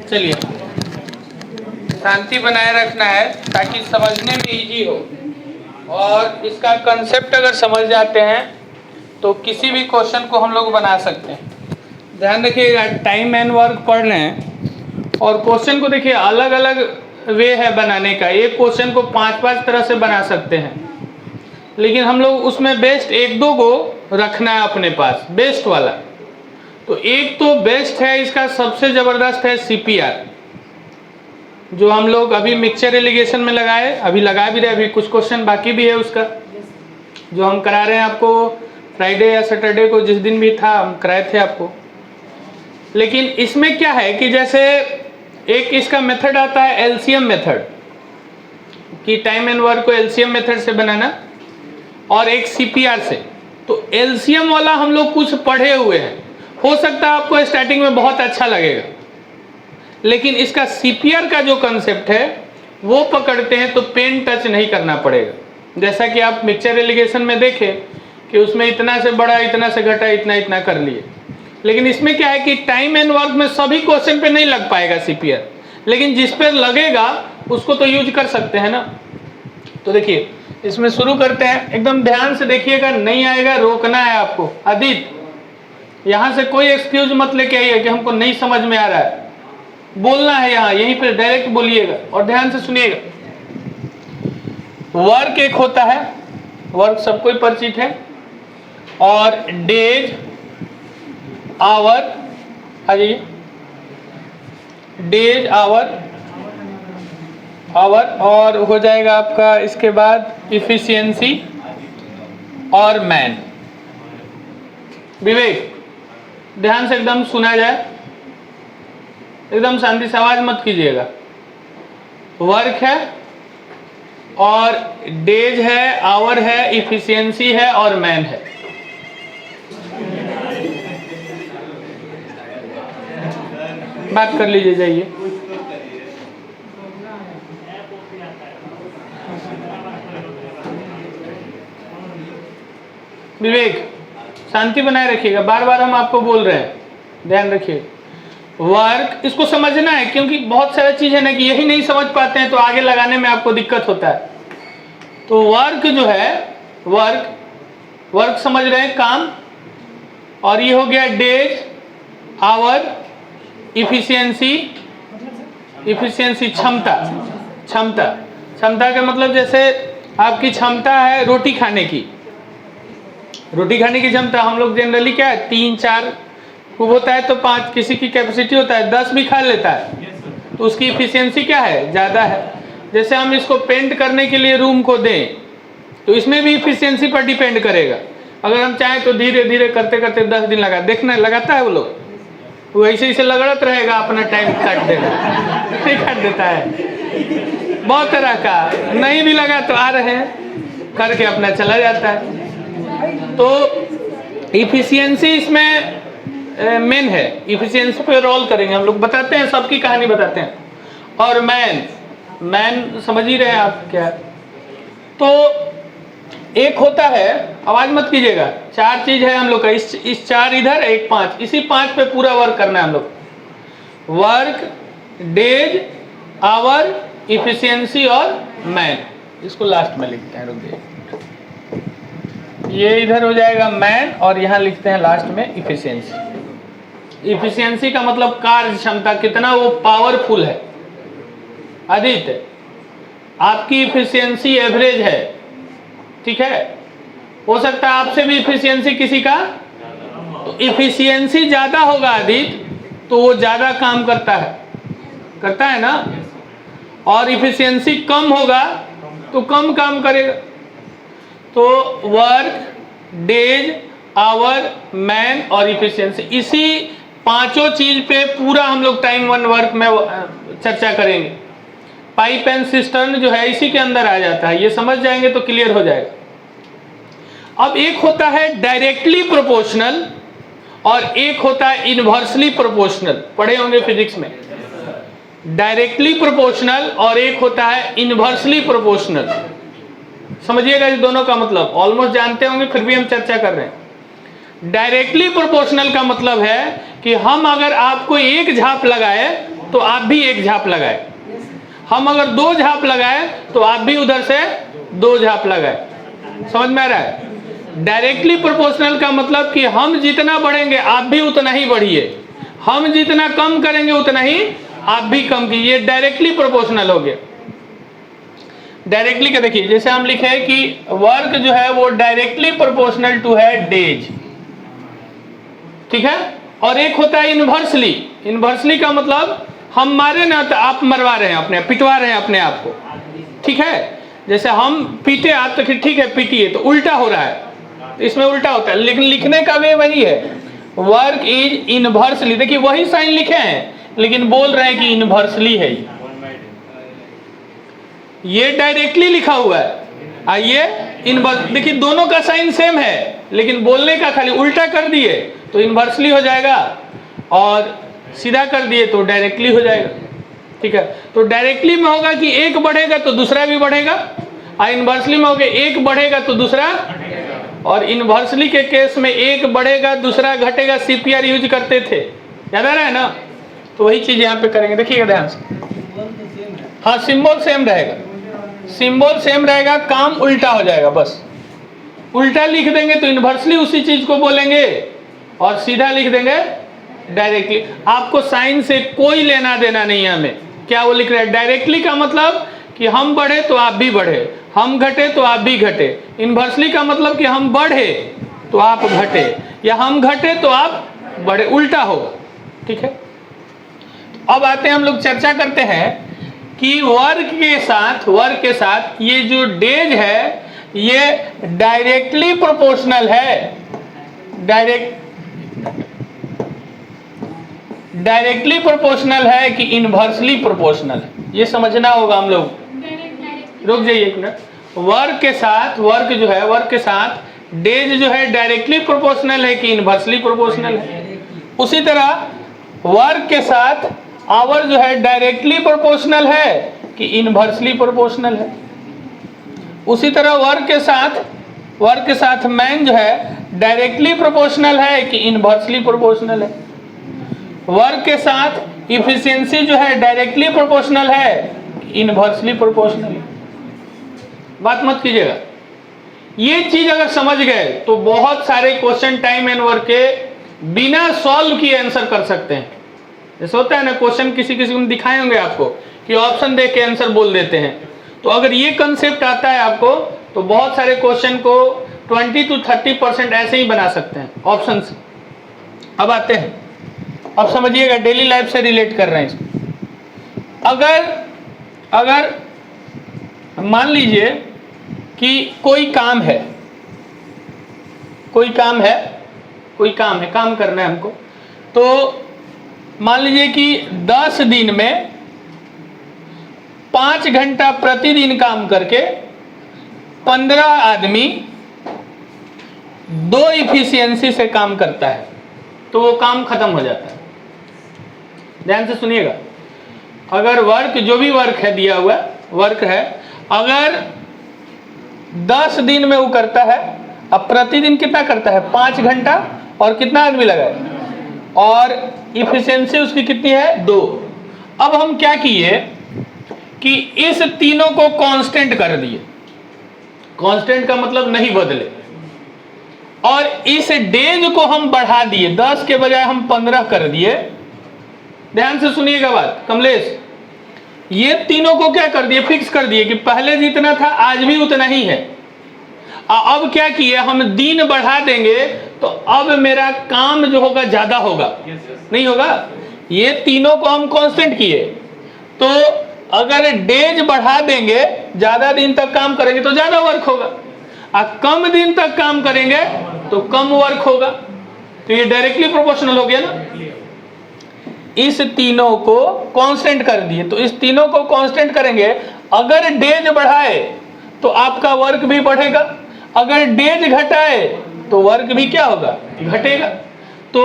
चलिए, शांति बनाए रखना है ताकि समझने में इजी हो, और इसका कंसेप्ट अगर समझ जाते हैं तो किसी भी क्वेश्चन को हम लोग बना सकते हैं। ध्यान रखिएगा, टाइम एंड वर्क पढ़ रहे हैं और क्वेश्चन को देखिए अलग अलग वे है बनाने का। एक क्वेश्चन को 5-5 तरह से बना सकते हैं, लेकिन हम लोग उसमें बेस्ट 1-2 को रखना है अपने पास, बेस्ट वाला। तो एक तो बेस्ट है, इसका सबसे ज़बरदस्त है CPR, जो हम लोग अभी मिक्सचर एलिगेशन में लगाए, अभी लगा भी रहे, अभी कुछ क्वेश्चन बाकी भी है उसका, जो हम करा रहे हैं आपको फ्राइडे या सैटरडे को, जिस दिन भी था हम कराए थे आपको। लेकिन इसमें क्या है कि जैसे एक इसका मेथड आता है LCM मेथड, कि टाइम एंड वर्क को LCM मेथड से बनाना, और एक CPR से। तो LCM वाला हम लोग कुछ पढ़े हुए हैं, हो सकता है आपको स्टार्टिंग में बहुत अच्छा लगेगा, लेकिन इसका CPR का जो कंसेप्ट है वो पकड़ते हैं तो पेन टच नहीं करना पड़ेगा। जैसा कि आप मिक्सचर एलिगेशन में देखें कि उसमें इतना से बड़ा, इतना से घटा, इतना इतना कर लिए। लेकिन इसमें क्या है कि टाइम एंड वर्क में सभी क्वेश्चन पे नहीं लग पाएगा CPR, लेकिन जिस पे लगेगा उसको तो यूज कर सकते हैं ना। तो देखिए, इसमें शुरू करते हैं, एकदम ध्यान से देखिएगा, नहीं आएगा रोकना है आपको। आदित्य, यहाँ से कोई एक्सक्यूज मत लेके आइए कि हमको नहीं समझ में आ रहा है, बोलना है यहाँ, यहीं पे डायरेक्ट बोलिएगा और ध्यान से सुनिएगा। वर्क एक होता है, वर्क सबको ही परिचित है, और डेज, आवर, हाँ जी, डेज, आवर, और हो जाएगा आपका इसके बाद इफिशियंसी और मैन। विवेक, ध्यान से एकदम सुना जाए, एकदम शांति से, आवाज मत कीजिएगा। वर्क है और डेज है, आवर है, इफिशियंसी है और मैन है। बात कर लीजिए, जाइए। विवेक, शांति बनाए रखिएगा, बार बार हम आपको बोल रहे हैं, ध्यान रखिए। वर्क, इसको समझना है, क्योंकि बहुत सारी चीज है ना कि यही नहीं समझ पाते हैं तो आगे लगाने में आपको दिक्कत होता है। तो वर्क जो है, वर्क समझ रहे हैं, काम, और ये हो गया डेज, आवर, इफिशियंसी, क्षमता का मतलब जैसे आपकी क्षमता है रोटी खाने की क्षमता। हम लोग जनरली क्या है, 3-4 खूब होता है तो 5, किसी की कैपेसिटी होता है 10 भी खा लेता है, तो उसकी इफिशियंसी क्या है, ज़्यादा है। जैसे हम इसको पेंट करने के लिए रूम को दें तो इसमें भी इफिशियंसी पर डिपेंड करेगा। अगर हम चाहें तो धीरे धीरे करते करते 10 दिन लगाता है वो लोग, वो ऐसे लगड़त रहेगा, अपना टाइम काट देगा, नहीं काट देता है, बहुत तरह का, नहीं भी लगा तो आ रहे हैं करके अपना चला जाता है। तो इफिशियंसी इसमें मेन है, इफिशियंसी पे रोल करेंगे हम लोग, बताते हैं, सबकी कहानी बताते हैं। और मैन समझ ही रहे हैं आप क्या। तो एक होता है, आवाज मत कीजिएगा, 4 चीज है हम लोग का, इस 4 इधर, एक 5, इसी 5 पे पूरा वर्क करना है हम लोग। वर्क, डेज, आवर, इफिशियंसी और मैन। इसको लास्ट में लिखते हैं, रुक जाइए, ये इधर हो जाएगा मैन, और यहाँ लिखते हैं लास्ट में इफिशियंसी। इफिशियंसी का मतलब कार्य क्षमता, कितना वो पावरफुल है। आदित्य, आपकी इफिशियंसी एवरेज है, ठीक है, हो सकता है आपसे भी इफिशियंसी किसी का, तो इफिशियंसी ज्यादा होगा आदित्य तो वो ज्यादा काम करता है ना, और इफिशियंसी कम होगा तो कम काम करेगा। तो वर्क, डेज, आवर, मैन और इफिशियंसी, इसी 5 चीज पे पूरा हम लोग टाइम वन वर्क में चर्चा करेंगे। पाइप एंड सिस्टर्न जो है इसी के अंदर आ जाता है, ये समझ जाएंगे तो क्लियर हो जाएगा। अब एक होता है डायरेक्टली प्रोपोर्शनल और एक होता है इनवर्सली प्रोपोर्शनल, पढ़े होंगे फिजिक्स में। डायरेक्टली प्रोपोर्शनल और एक होता है इनवर्सली प्रोपोर्शनल। समझिएगा इस दोनों का मतलब, ऑलमोस्ट जानते होंगे फिर भी हम चर्चा कर रहे हैं। डायरेक्टली प्रोपोर्शनल का मतलब है कि हम अगर आपको एक झाप लगाए तो आप भी एक झाप लगाए, हम अगर 2 झाप लगाए तो आप भी उधर से 2 झाप लगाए। समझ में आ रहा है? डायरेक्टली प्रोपोर्शनल का मतलब कि हम जितना बढ़ेंगे आप भी उतना ही बढ़िए, हम जितना कम करेंगे उतना ही आप भी कम कीजिए। डायरेक्टली प्रोपोर्शनल हो गया। डायरेक्टली का देखिए, जैसे हम लिखे हैं कि वर्क जो है वो डायरेक्टली प्रोपोर्शनल टू है डेज, ठीक है। और एक होता है इनवर्सली। इनवर्सली का मतलब हम मारे ना तो आप मरवा रहे हैं अपने, पिटवा रहे हैं अपने आप को, ठीक है। जैसे हम पीटे आप तो ठीक है पीटिए, तो उल्टा हो रहा है, तो इसमें उल्टा होता है, लेकिन लिखने का वे वही है, वर्क इज इनवर्सली। देखिए वही साइन लिखे हैं लेकिन बोल रहे हैं कि इनवर्सली है। ये डायरेक्टली लिखा हुआ है, आइए इनवर्स, देखिए दोनों का साइन सेम है लेकिन बोलने का खाली उल्टा कर दिए तो इनवर्सली हो जाएगा, और सीधा कर दिए तो डायरेक्टली हो जाएगा, ठीक है। तो डायरेक्टली में होगा कि एक बढ़ेगा तो दूसरा भी बढ़ेगा, और इनवर्सली में होगा एक बढ़ेगा तो दूसरा, और इनवर्सली के केस में एक बढ़ेगा दूसरा घटेगा। सीपीआर यूज करते थे, याद आ रहा है ना? तो वही चीज यहाँ पे करेंगे, देखिएगा ध्यान से। हाँ सिंबल सेम रहेगा, सिंबल सेम रहेगा, काम उल्टा हो जाएगा। बस उल्टा लिख देंगे तो इनवर्सली उसी चीज को बोलेंगे, और सीधा लिख देंगे डायरेक्टली। आपको साइन से कोई लेना देना नहीं है हमें, क्या वो लिख रहे हैं। डायरेक्टली का मतलब कि हम बढ़े तो आप भी बढ़े, हम घटे तो आप भी घटे। इनवर्सली का मतलब कि हम बढ़े तो आप घटे, या हम घटे तो आप बढ़े, उल्टा होगा, ठीक है। अब आते हैं हम लोग चर्चा करते हैं कि वर्क के साथ ये जो डेज है ये डायरेक्टली प्रोपोर्शनल है, डायरेक्टली प्रोपोर्शनल है कि इनवर्सली प्रोपोर्शनल है, ये समझना होगा हम लोग। रुक जाइए एक मिनट। वर्क के साथ डेज जो है डायरेक्टली प्रोपोर्शनल है कि इनवर्सली प्रोपोर्शनल है। उसी तरह वर्क के साथ आवर जो है डायरेक्टली प्रोपोर्शनल है कि इनवर्सली प्रोपोर्शनल है। उसी तरह वर्क के साथ मैन जो है डायरेक्टली प्रोपोर्शनल है कि इनवर्सली प्रोपोर्शनल है। वर्क के साथ इफिशिएंसी जो है डायरेक्टली प्रोपोर्शनल है, इनवर्सली प्रोपोर्शनल है। बात मत कीजिएगा, ये चीज अगर समझ गए तो बहुत सारे क्वेश्चन टाइम एंड वर्क के बिना सॉल्व किए आंसर कर सकते हैं। जैसे होता है ना, क्वेश्चन किसी को दिखाए होंगे आपको कि ऑप्शन देख के आंसर बोल देते हैं, तो अगर ये कंसेप्ट आता है आपको तो बहुत सारे क्वेश्चन को 20 to 30% ऐसे ही बना सकते हैं ऑप्शन से। अब आते हैं, अब समझिएगा, डेली लाइफ से रिलेट कर रहे हैं इसको। अगर मान लीजिए कि कोई काम है, काम करना है हमको, तो मान लीजिए कि 10 दिन में 5 घंटा प्रतिदिन काम करके 15 आदमी 2 इफिशियंसी से काम करता है तो वो काम खत्म हो जाता है। ध्यान से सुनिएगा, अगर वर्क, जो भी वर्क है दिया हुआ वर्क है, अगर 10 दिन में वो करता है, अब प्रतिदिन कितना करता है 5 घंटा, और कितना आदमी लगाए, और इफिशियंसी उसकी कितनी है 2। अब हम क्या किए कि इस तीनों को कांस्टेंट कर दिए, कांस्टेंट का मतलब नहीं बदले, और इस डेज को हम बढ़ा दिए, 10 के बजाय हम 15 कर दिए। ध्यान से सुनिएगा बात कमलेश, ये तीनों को क्या कर दिए, फिक्स कर दिए कि पहले जितना था आज भी उतना ही है। अब क्या किए, हम दिन बढ़ा देंगे तो अब मेरा काम जो होगा ज्यादा होगा, नहीं होगा। ये तीनों को हम कांस्टेंट किए, तो अगर डेज बढ़ा देंगे, ज्यादा दिन तक काम करेंगे तो ज्यादा वर्क होगा, और कम दिन तक काम करेंगे तो कम वर्क होगा। तो ये डायरेक्टली प्रोपोर्शनल हो गया ना। इस तीनों को कांस्टेंट कर दिए, तो इस तीनों को कांस्टेंट करेंगे, अगर डेज बढ़ाए तो आपका वर्क भी बढ़ेगा, अगर डेज घटाए तो वर्क भी क्या होगा, घटेगा। तो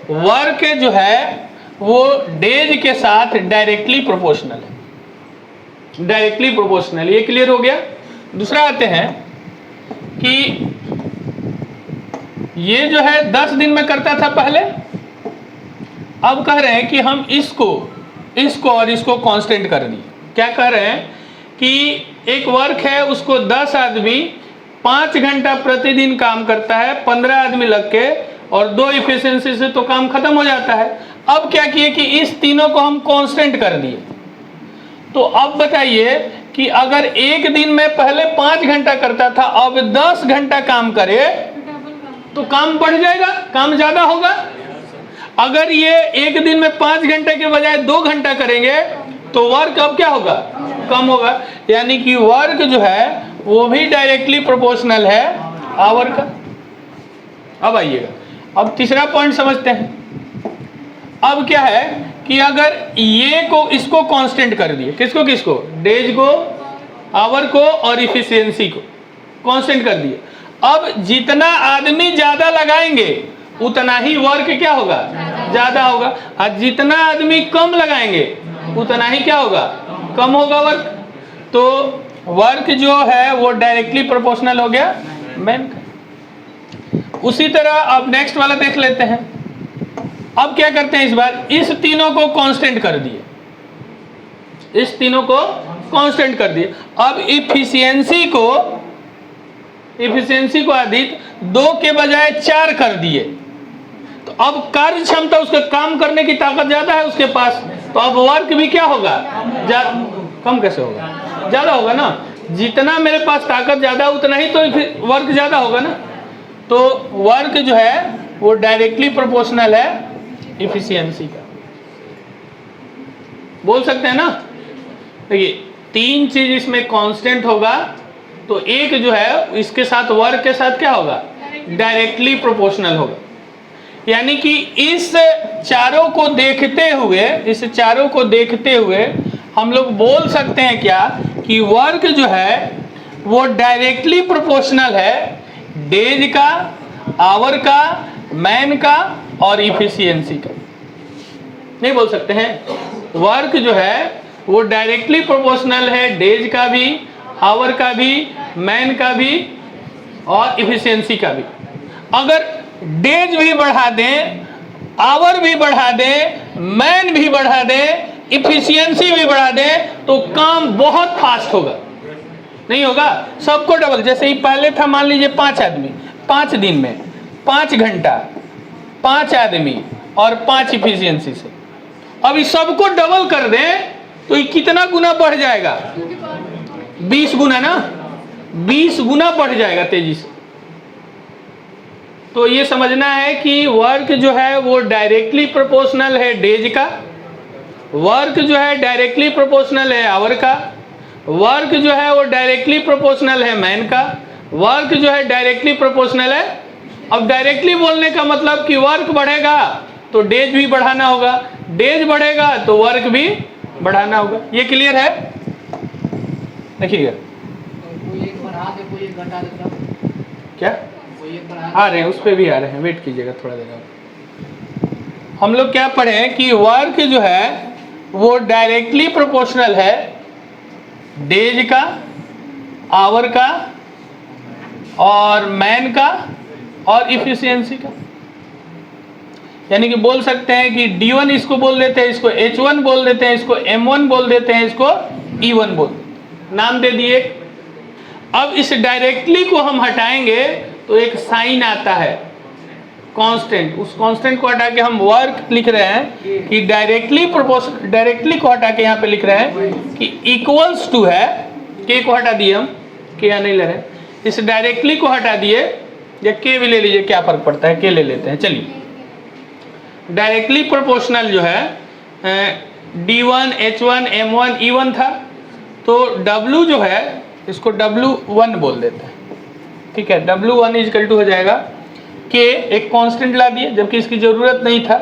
वर्क जो है वो डेज के साथ डायरेक्टली प्रोपोर्शनल है, डायरेक्टली प्रोपोर्शनल। ये क्लियर हो गया। दूसरा आते हैं कि ये जो है 10 दिन में करता था पहले, अब कह रहे हैं कि हम इसको इसको और इसको कांस्टेंट कर दिए। क्या कह रहे हैं कि एक वर्क है, उसको 10 आदमी 5 घंटा प्रतिदिन काम करता है, 15 आदमी लग के, और 2 इफिशियंसी से तो काम खत्म हो जाता है। अब क्या किए कि इस तीनों को हम कांस्टेंट कर दिए। तो अब बताइए कि अगर एक दिन में पहले 5 घंटा करता था, अब 10 घंटा काम करे तो काम बढ़ जाएगा, काम ज्यादा होगा। अगर ये एक दिन में 5 घंटे के बजाय 2 घंटा करेंगे तो वर्क अब क्या होगा, कम होगा। यानी कि वर्क जो है वो भी डायरेक्टली प्रोपोर्शनल है आवर का। अब आइएगा, अब तीसरा पॉइंट समझते हैं। अब क्या है कि अगर ये को इसको कांस्टेंट कर दिए, किसको किसको, डेज को, आवर को और इफिशियंसी को कांस्टेंट कर दिए। अब जितना आदमी ज्यादा लगाएंगे उतना ही वर्क क्या होगा, ज्यादा होगा, और जितना आदमी कम लगाएंगे उतना ही क्या होगा, कम होगा वर्क। तो वर्क जो है वो डायरेक्टली प्रोपोर्शनल हो गया मैन का। उसी तरह अब नेक्स्ट वाला देख लेते हैं। अब क्या करते हैं, इस बार इस तीनों को कांस्टेंट कर दिए, इस तीनों को कांस्टेंट कर दिए। अब इफिशियंसी को आदित 2 के बजाय 4 कर दिए। तो अब कार्य क्षमता, उसका काम करने की ताकत ज्यादा है उसके पास, तो अब वर्क भी क्या होगा, कम कैसे होगा, ज्यादा होगा ना। जितना मेरे पास ताकत ज्यादा उतना ही तो वर्क ज्यादा होगा ना। तो वर्क जो है वो डायरेक्टली प्रोपोर्शनल है इफिशियंसी का, बोल सकते हैं ना। देखिए 3 चीज इसमें कांस्टेंट होगा, तो एक जो है इसके साथ वर्क के साथ क्या होगा, डायरेक्टली प्रोपोर्शनल होगा। यानी कि इस चारों को देखते हुए हम लोग बोल सकते हैं क्या कि वर्क जो है वो डायरेक्टली प्रोपोर्शनल है डेज का, आवर का, मैन का और इफिशियंसी का। नहीं बोल सकते हैं, वर्क जो है वो डायरेक्टली प्रोपोर्शनल है डेज का भी, आवर का भी, मैन का भी और इफिशियंसी का भी। अगर डेज भी बढ़ा दें, आवर भी बढ़ा दें, मैन भी बढ़ा दें, इफिशियंसी भी बढ़ा दें, तो काम बहुत फास्ट होगा। नहीं होगा, सबको डबल। जैसे ही पहले था, मान लीजिए 5 आदमी, 5 दिन में 5 घंटा, 5 आदमी और 5 इफिशियंसी से, अब इस सबको डबल कर दें तो ये कितना गुना बढ़ जाएगा, 20 गुना ना, 20 गुना बढ़ जाएगा तेजी से। तो ये समझना है कि वर्क जो है वो डायरेक्टली प्रोपोर्शनल है डेज का, वर्क जो है डायरेक्टली प्रोपोर्शनल है आवर का, वर्क जो है वो डायरेक्टली प्रोपोर्शनल है मैन का, वर्क जो है डायरेक्टली प्रोपोर्शनल है। अब डायरेक्टली बोलने का मतलब कि वर्क बढ़ेगा तो डेज भी बढ़ाना होगा, डेज बढ़ेगा तो वर्क भी बढ़ाना होगा। ये क्लियर है? देखिएगा क्या आ रहे हैं, उस पर भी आ रहे हैं, वेट कीजिएगा थोड़ा देर। हम लोग क्या पढ़े कि वर्क जो है वो डायरेक्टली प्रोपोर्शनल है डेज का, आवर का और मैन का और इफिशियंसी का। यानी कि बोल सकते हैं कि D1 इसको बोल देते हैं, इसको H1 बोल देते हैं, इसको M1 बोल देते हैं, इसको E1 बोल देते हैं, नाम दे दिए। अब इस डायरेक्टली को हम हटाएंगे तो एक साइन आता है कांस्टेंट, उस कांस्टेंट को हटा के हम वर्क लिख रहे हैं कि डायरेक्टली प्रोपोर्शनल, डायरेक्टली को हटा के यहाँ पे लिख रहे हैं कि इक्वल्स टू है, के को हटा दिए हम, के यहाँ नहीं ले रहे, इस डायरेक्टली को हटा दिए, या के भी ले लीजिए, क्या फर्क पड़ता है, के ले लेते हैं। चलिए, डायरेक्टली प्रोपोर्शनल जो है D1, H1, M1, E1 था, तो W जो है इसको W1 बोल देते हैं, ठीक है। W1 इक्वल टू हो जाएगा के, एक कांस्टेंट ला दिए जबकि इसकी जरूरत नहीं था,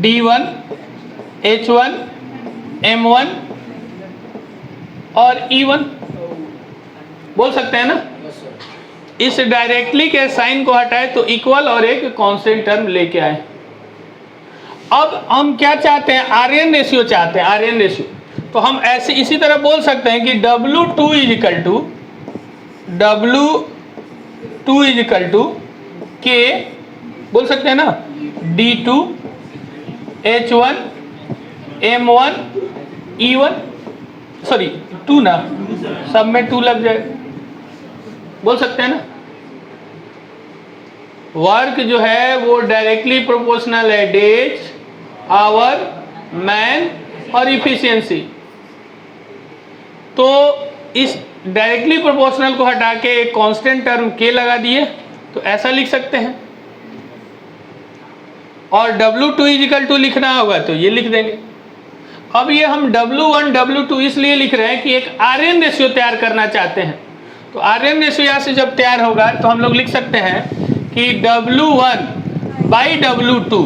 D1, H1, M1 और E1 बोल सकते हैं ना। इस डायरेक्टली के साइन को हटाए तो इक्वल और एक कांस्टेंट टर्म लेके आए। अब हम क्या चाहते हैं, आर्यन रेशियो चाहते हैं, आर्यन रेशियो। तो हम ऐसे इसी तरह बोल सकते हैं कि W2 इज इक्वल टू के, बोल सकते हैं ना, D2, H1, M1 E1, sorry 2 ना, सब में 2 लग जाए, बोल सकते हैं ना। वर्क जो है वो डायरेक्टली प्रोपोर्शनल है डेज, आवर, मैन और इफिशियंसी। तो इस डायरेक्टली प्रोपोर्शनल को हटा के एक कांस्टेंट टर्म के लगा दिए तो ऐसा लिख सकते हैं, और W2 इजिकल टू लिखना होगा तो ये लिख देंगे। अब ये हम W1 W2 इसलिए लिख रहे हैं कि एक RN रेशियो तैयार करना चाहते हैं। तो RN रेशियो यहाँ से जब तैयार होगा तो हम लोग लिख सकते हैं कि W1 बाई W2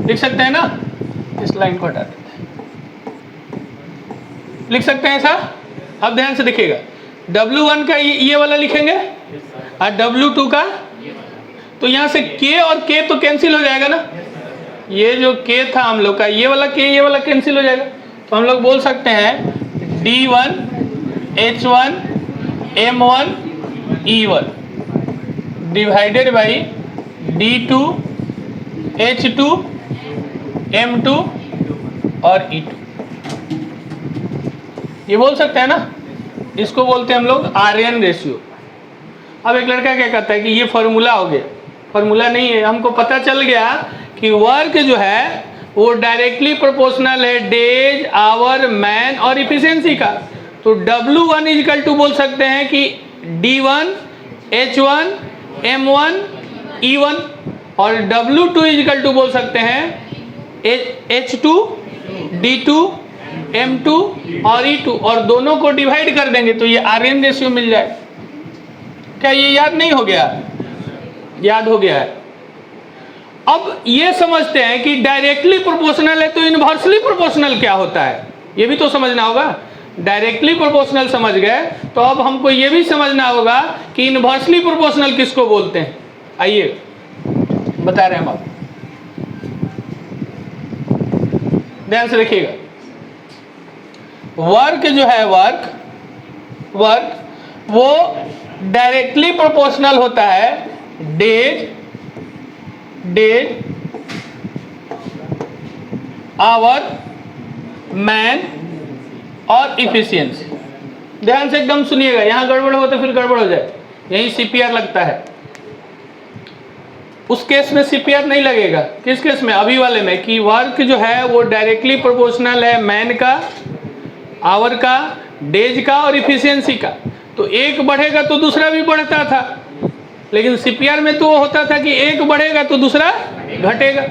लिख सकते हैं ना, इस लाइन को हटा देते हैं, लिख सकते हैं ऐसा। अब ध्यान से देखिएगा, W1 का ये वाला लिखेंगे और W2 का, तो यहाँ से K और K तो कैंसिल हो जाएगा ना, ये जो K था हम लोग का, ये वाला K ये वाला कैंसिल हो जाएगा। तो हम लोग बोल सकते हैं D1 H1 M1 E1 divided by D2 H2 M2 और E2, ये बोल सकते हैं ना। इसको बोलते हैं हम लोग RN रेशियो। अब एक लड़का क्या कहता है कि ये फॉर्मूला हो गया, फॉर्मूला नहीं है, हमको पता चल गया कि वर्क जो है वो डायरेक्टली प्रोपोर्शनल है डेज, आवर, मैन और इफिशियंसी का। तो W1 इजिकल टू बोल सकते हैं कि D1 H1 M1 E1, और W2 इजिकल टू बोल सकते हैं H2 D2 M2 और E2, और दोनों को डिवाइड कर देंगे तो ये RN रेशियो मिल जाए। क्या ये याद नहीं हो गया? याद हो गया है। अब ये समझते हैं कि डायरेक्टली प्रोपोर्शनल है तो इनवर्सली प्रोपोर्शनल क्या होता है, ये भी तो समझना होगा। डायरेक्टली प्रोपोर्शनल समझ गए तो अब हमको ये भी समझना होगा कि इनवर्सली प्रोपोर्शनल किसको बोलते हैं। आइए बता रहे हैं हम आप, ध्यान से देखिएगा। वर्क जो है वर्क वो डायरेक्टली प्रोपोर्शनल होता है डेज, आवर, मैन और इफिशियंसी। ध्यान से एकदम सुनिएगा, यहां गड़बड़ हो तो फिर गड़बड़ हो जाए। यही CPR लगता है, उस केस में CPR नहीं लगेगा। किस केस में? अभी वाले में, कि वर्क जो है वो डायरेक्टली प्रोपोर्शनल है मैन का, आवर का, डेज का और इफिशियंसी का। तो एक बढ़ेगा तो दूसरा भी बढ़ता था, लेकिन CPR में तो होता था कि एक बढ़ेगा तो दूसरा घटेगा।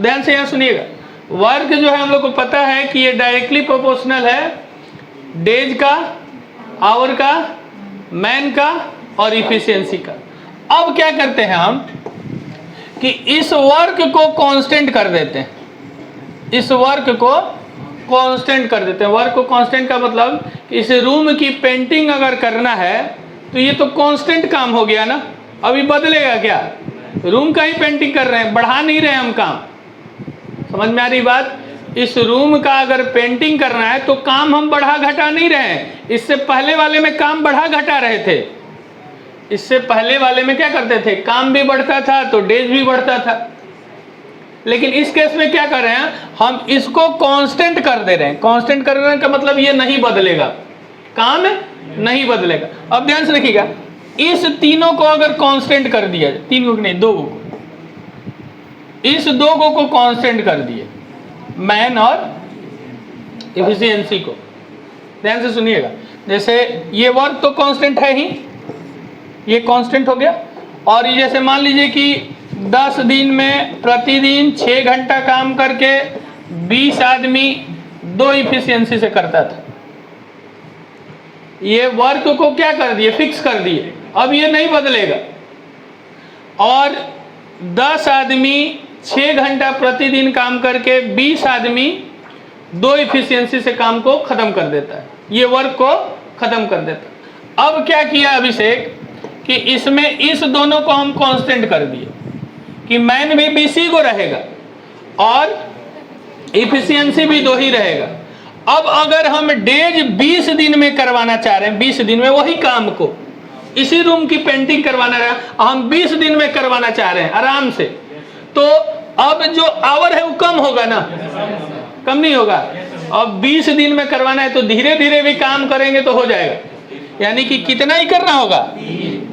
ध्यान से यहाँ सुनिएगा, वर्क जो है हम लोग को पता है कि ये डायरेक्टली प्रोपोर्शनल है डेज का, आवर का, मैन का और इफिशियंसी का। अब क्या करते हैं हम कि इस वर्क को कांस्टेंट कर देते हैं, इस वर्क को कांस्टेंट कर देते हैं। वर्क को कांस्टेंट का मतलब इस रूम की पेंटिंग अगर करना है तो ये तो कांस्टेंट काम हो गया ना, अभी बदलेगा क्या? रूम का ही पेंटिंग कर रहे हैं, बढ़ा नहीं रहे हम काम। समझ में आ रही बात? इस रूम का अगर पेंटिंग करना है तो काम हम बढ़ा घटा नहीं रहे हैं। इससे पहले वाले में काम बढ़ा घटा रहे थे, इससे पहले वाले में क्या करते थे, काम भी बढ़ता था तो डेज भी बढ़ता था। लेकिन इस केस में क्या कर रहे हैं, हम इसको कांस्टेंट कर दे रहे हैं। कांस्टेंट करने का मतलब ये नहीं बदलेगा, काम नहीं बदलेगा। अब ध्यान से देखिएगा, इस तीनों को अगर कांस्टेंट कर दिया जाए, तीन को नहीं, दो को, इस दो को कांस्टेंट कर दिए, मैन और एफिशिएंसी को। ध्यान से सुनिएगा, जैसे ये वर्क तो कांस्टेंट है ही, ये कांस्टेंट हो गया। और ये जैसे मान लीजिए कि 10 दिन में प्रतिदिन 6 घंटा काम करके 20 आदमी 2 इफिशियंसी से करता था। ये वर्क को क्या कर दिए, फिक्स कर दिए, अब ये नहीं बदलेगा। और 10 आदमी 6 घंटा प्रतिदिन काम करके 20 आदमी 2 इफिशियंसी से काम को खत्म कर देता है, ये वर्क को खत्म कर देता है। अब क्या किया अभिषेक कि इसमें इस दोनों को हम कांस्टेंट कर दिए कि मैन भी BC को रहेगा और इफिशियंसी भी 2 ही रहेगा। अब अगर हम डेज 20 दिन में करवाना चाह रहे हैं, 20 दिन में वही काम को, इसी रूम की पेंटिंग करवाना रहा, हम 20 दिन में करवाना चाह रहे हैं आराम से, तो अब जो आवर है वो कम होगा ना, कम नहीं होगा। अब 20 दिन में करवाना है तो धीरे धीरे भी काम करेंगे तो हो जाएगा, यानी कि कितना ही करना होगा,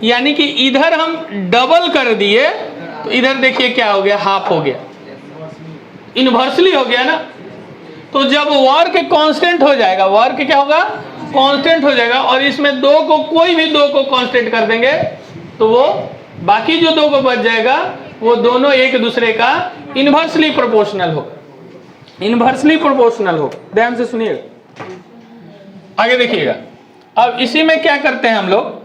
यानी कि इधर हम डबल कर दिए तो इधर देखिए क्या हो गया, हाफ हो गया, इनवर्सली हो गया ना। तो जब वर्क कांस्टेंट हो जाएगा, वर्क क्या होगा, कांस्टेंट हो जाएगा, और इसमें दो को, कोई भी दो को कांस्टेंट कर देंगे तो वो बाकी जो दो को बच जाएगा वो दोनों एक दूसरे का इनवर्सली प्रोपोर्शनल होगा, इनवर्सली प्रोपोर्शनल होगा। ध्यान से सुनिएगा, आगे देखिएगा। अब इसी में क्या करते हैं हम लोग,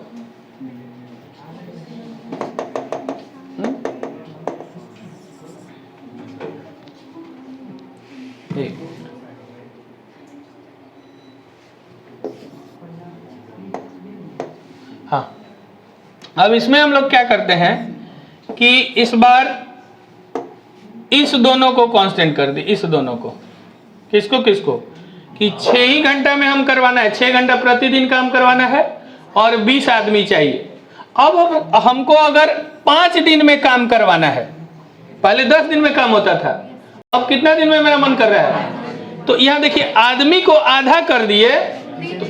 हाँ, अब इसमें हम लोग क्या करते हैं कि इस बार इस दोनों को कांस्टेंट कर दी, इस दोनों को, किसको किसको, कि 6 ही घंटा में हम करवाना है, 6 घंटा प्रतिदिन काम करवाना है और 20 आदमी चाहिए। अब हमको अगर 5 दिन में काम करवाना है, पहले 10 दिन में काम होता था, अब कितना दिन में मेरा मन कर रहा है, तो यहाँ देखिए आदमी को आधा कर दिए तो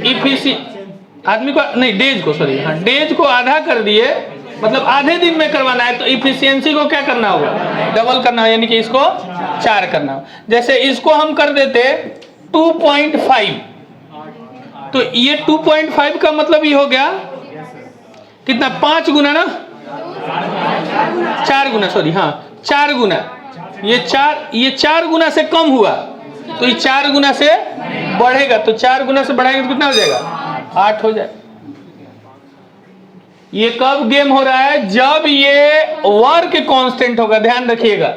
आदमी को नहीं, डेज को, सॉरी, हाँ, डेज को आधा कर दिए, मतलब आधे दिन में करवाना है तो इफिशियंसी को क्या करना होगा, डबल करना है, यानी कि इसको 4 करना होगा। जैसे इसको हम कर देते 2.5, तो ये 2.5 का मतलब ये हो गया कितना, 5 गुना ना, 4 गुना, सॉरी, हाँ 4 गुना, ये 4 गुना से कम हुआ तो ये 4 गुना से बढ़ेगा, तो 4 गुना से बढ़ाएंगे तो कितना हो जाएगा, 8 हो जाए। ये कब गेम हो रहा है, जब ये वर्क कांस्टेंट होगा। ध्यान रखिएगा,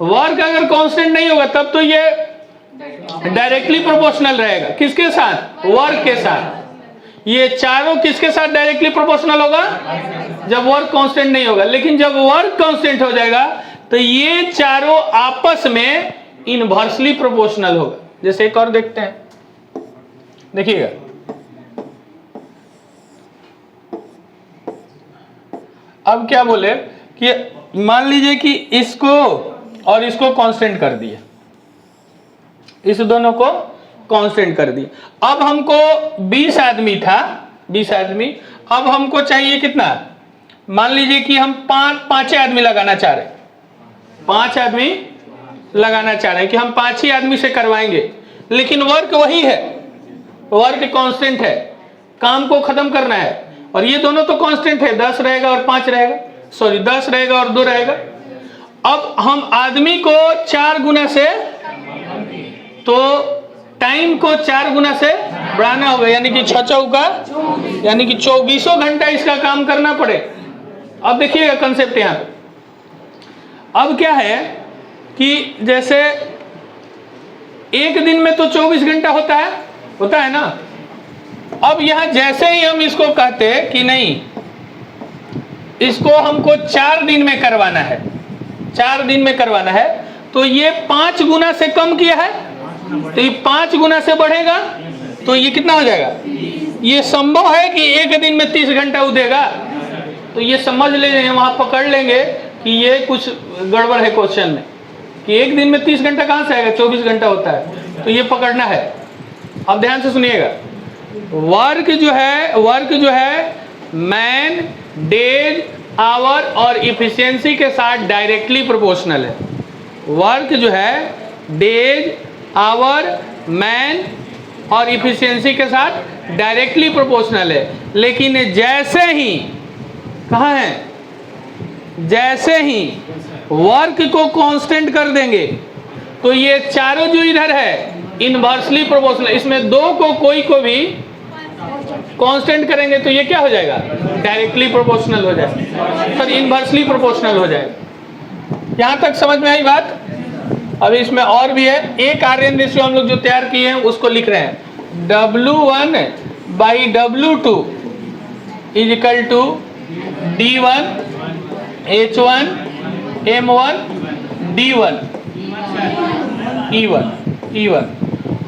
वर्क अगर कांस्टेंट नहीं होगा तब तो ये डायरेक्टली प्रोपोर्शनल रहेगा, किसके साथ, वर्क के साथ। ये चारों किसके साथ डायरेक्टली प्रोपोर्शनल होगा, जब वर्क कांस्टेंट नहीं होगा। लेकिन जब वर्क कांस्टेंट हो जाएगा तो ये चारों आपस में इनवर्सली प्रोपोर्शनल होगा। जैसे एक और देखते हैं, देखिएगा, अब क्या बोले कि मान लीजिए कि इसको और इसको कांस्टेंट कर दिए, इस दोनों को कांस्टेंट कर दिए। अब हमको 20 आदमी था, 20 आदमी, अब हमको चाहिए कितना, मान लीजिए कि हम 5 आदमी लगाना चाह रहे हैं, 5 आदमी लगाना चाह रहे हैं कि हम 5 ही आदमी से करवाएंगे, लेकिन वर्क वही है, वर्क कांस्टेंट है, काम को खत्म करना है, और ये दोनों तो कांस्टेंट है, 10 रहेगा और 5 रहेगा, सॉरी 10 रहेगा और 2 रहेगा। अब हम आदमी को 4 गुना से, तो टाइम को 4 गुना से बढ़ाना होगा, यानी कि 6 चौका, यानी कि 24 घंटा इसका काम करना पड़े। अब देखिएगा कंसेप्ट यहाँ पे, अब क्या है कि जैसे एक दिन में तो 24 घंटा होता है ना। अब यहां जैसे ही हम इसको कहते हैं कि नहीं, इसको हमको 4 दिन में करवाना है, 4 दिन में करवाना है, तो ये 5 गुना से कम किया है, तो ये 5 गुना से बढ़ेगा तो ये कितना हो जाएगा। ये संभव है कि एक दिन में 30 घंटा वो देगा, तो ये समझ लेंगे, वहां पकड़ लेंगे कि ये कुछ गड़बड़ है क्वेश्चन में, कि एक दिन में 30 घंटा कहां से आएगा, 24 घंटा होता है, तो ये पकड़ना है। अब ध्यान से सुनिएगा, वर्क जो है मैन, डेज, आवर और इफिशियंसी के साथ डायरेक्टली प्रोपोर्शनल है। वर्क जो है डेज, आवर, मैन और इफिशियंसी के साथ डायरेक्टली प्रोपोर्शनल है। लेकिन जैसे ही, कहाँ है, जैसे ही वर्क को कांस्टेंट कर देंगे तो ये चारों जो इधर है इनवर्सली प्रोपोर्शनल, इसमें 2 को कोई को भी कांस्टेंट करेंगे तो ये क्या हो जाएगा, डायरेक्टली प्रोपोर्शनल हो जाएगा, सॉरी इनवर्सली प्रोपोर्शनल हो जाएगा। यहाँ तक समझ में आई बात। अभी इसमें और भी है, एक आर्यन रेशियो हम लोग जो तैयार किए हैं उसको लिख रहे हैं, W1/W2 is equal to D1 H1 M1 D1 E1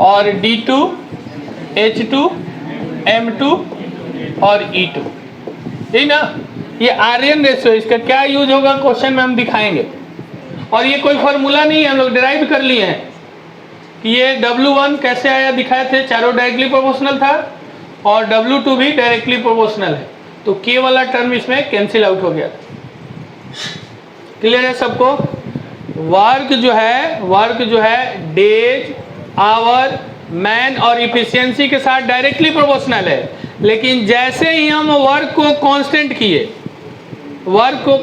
और D2 H2 M2 और E2, ठीक ना। ये आर्यन रेशियो, इसका क्या यूज होगा क्वेश्चन में हम दिखाएंगे, और ये कोई फॉर्मूला नहीं है, हम लोग डिराइव कर लिए हैं, कि ये W1 कैसे आया, दिखाए थे, चारों डायरेक्टली प्रोपोर्शनल था और W2 भी डायरेक्टली प्रोपोर्शनल है, तो K वाला टर्म इसमें कैंसिल आउट हो गया। क्लियर है सबको? वर्क जो है डेज, आवर, मैन और इफिशियंसी के साथ डायरेक्टली प्रोपोर्शनल है, लेकिन जैसे ही हम वर्क को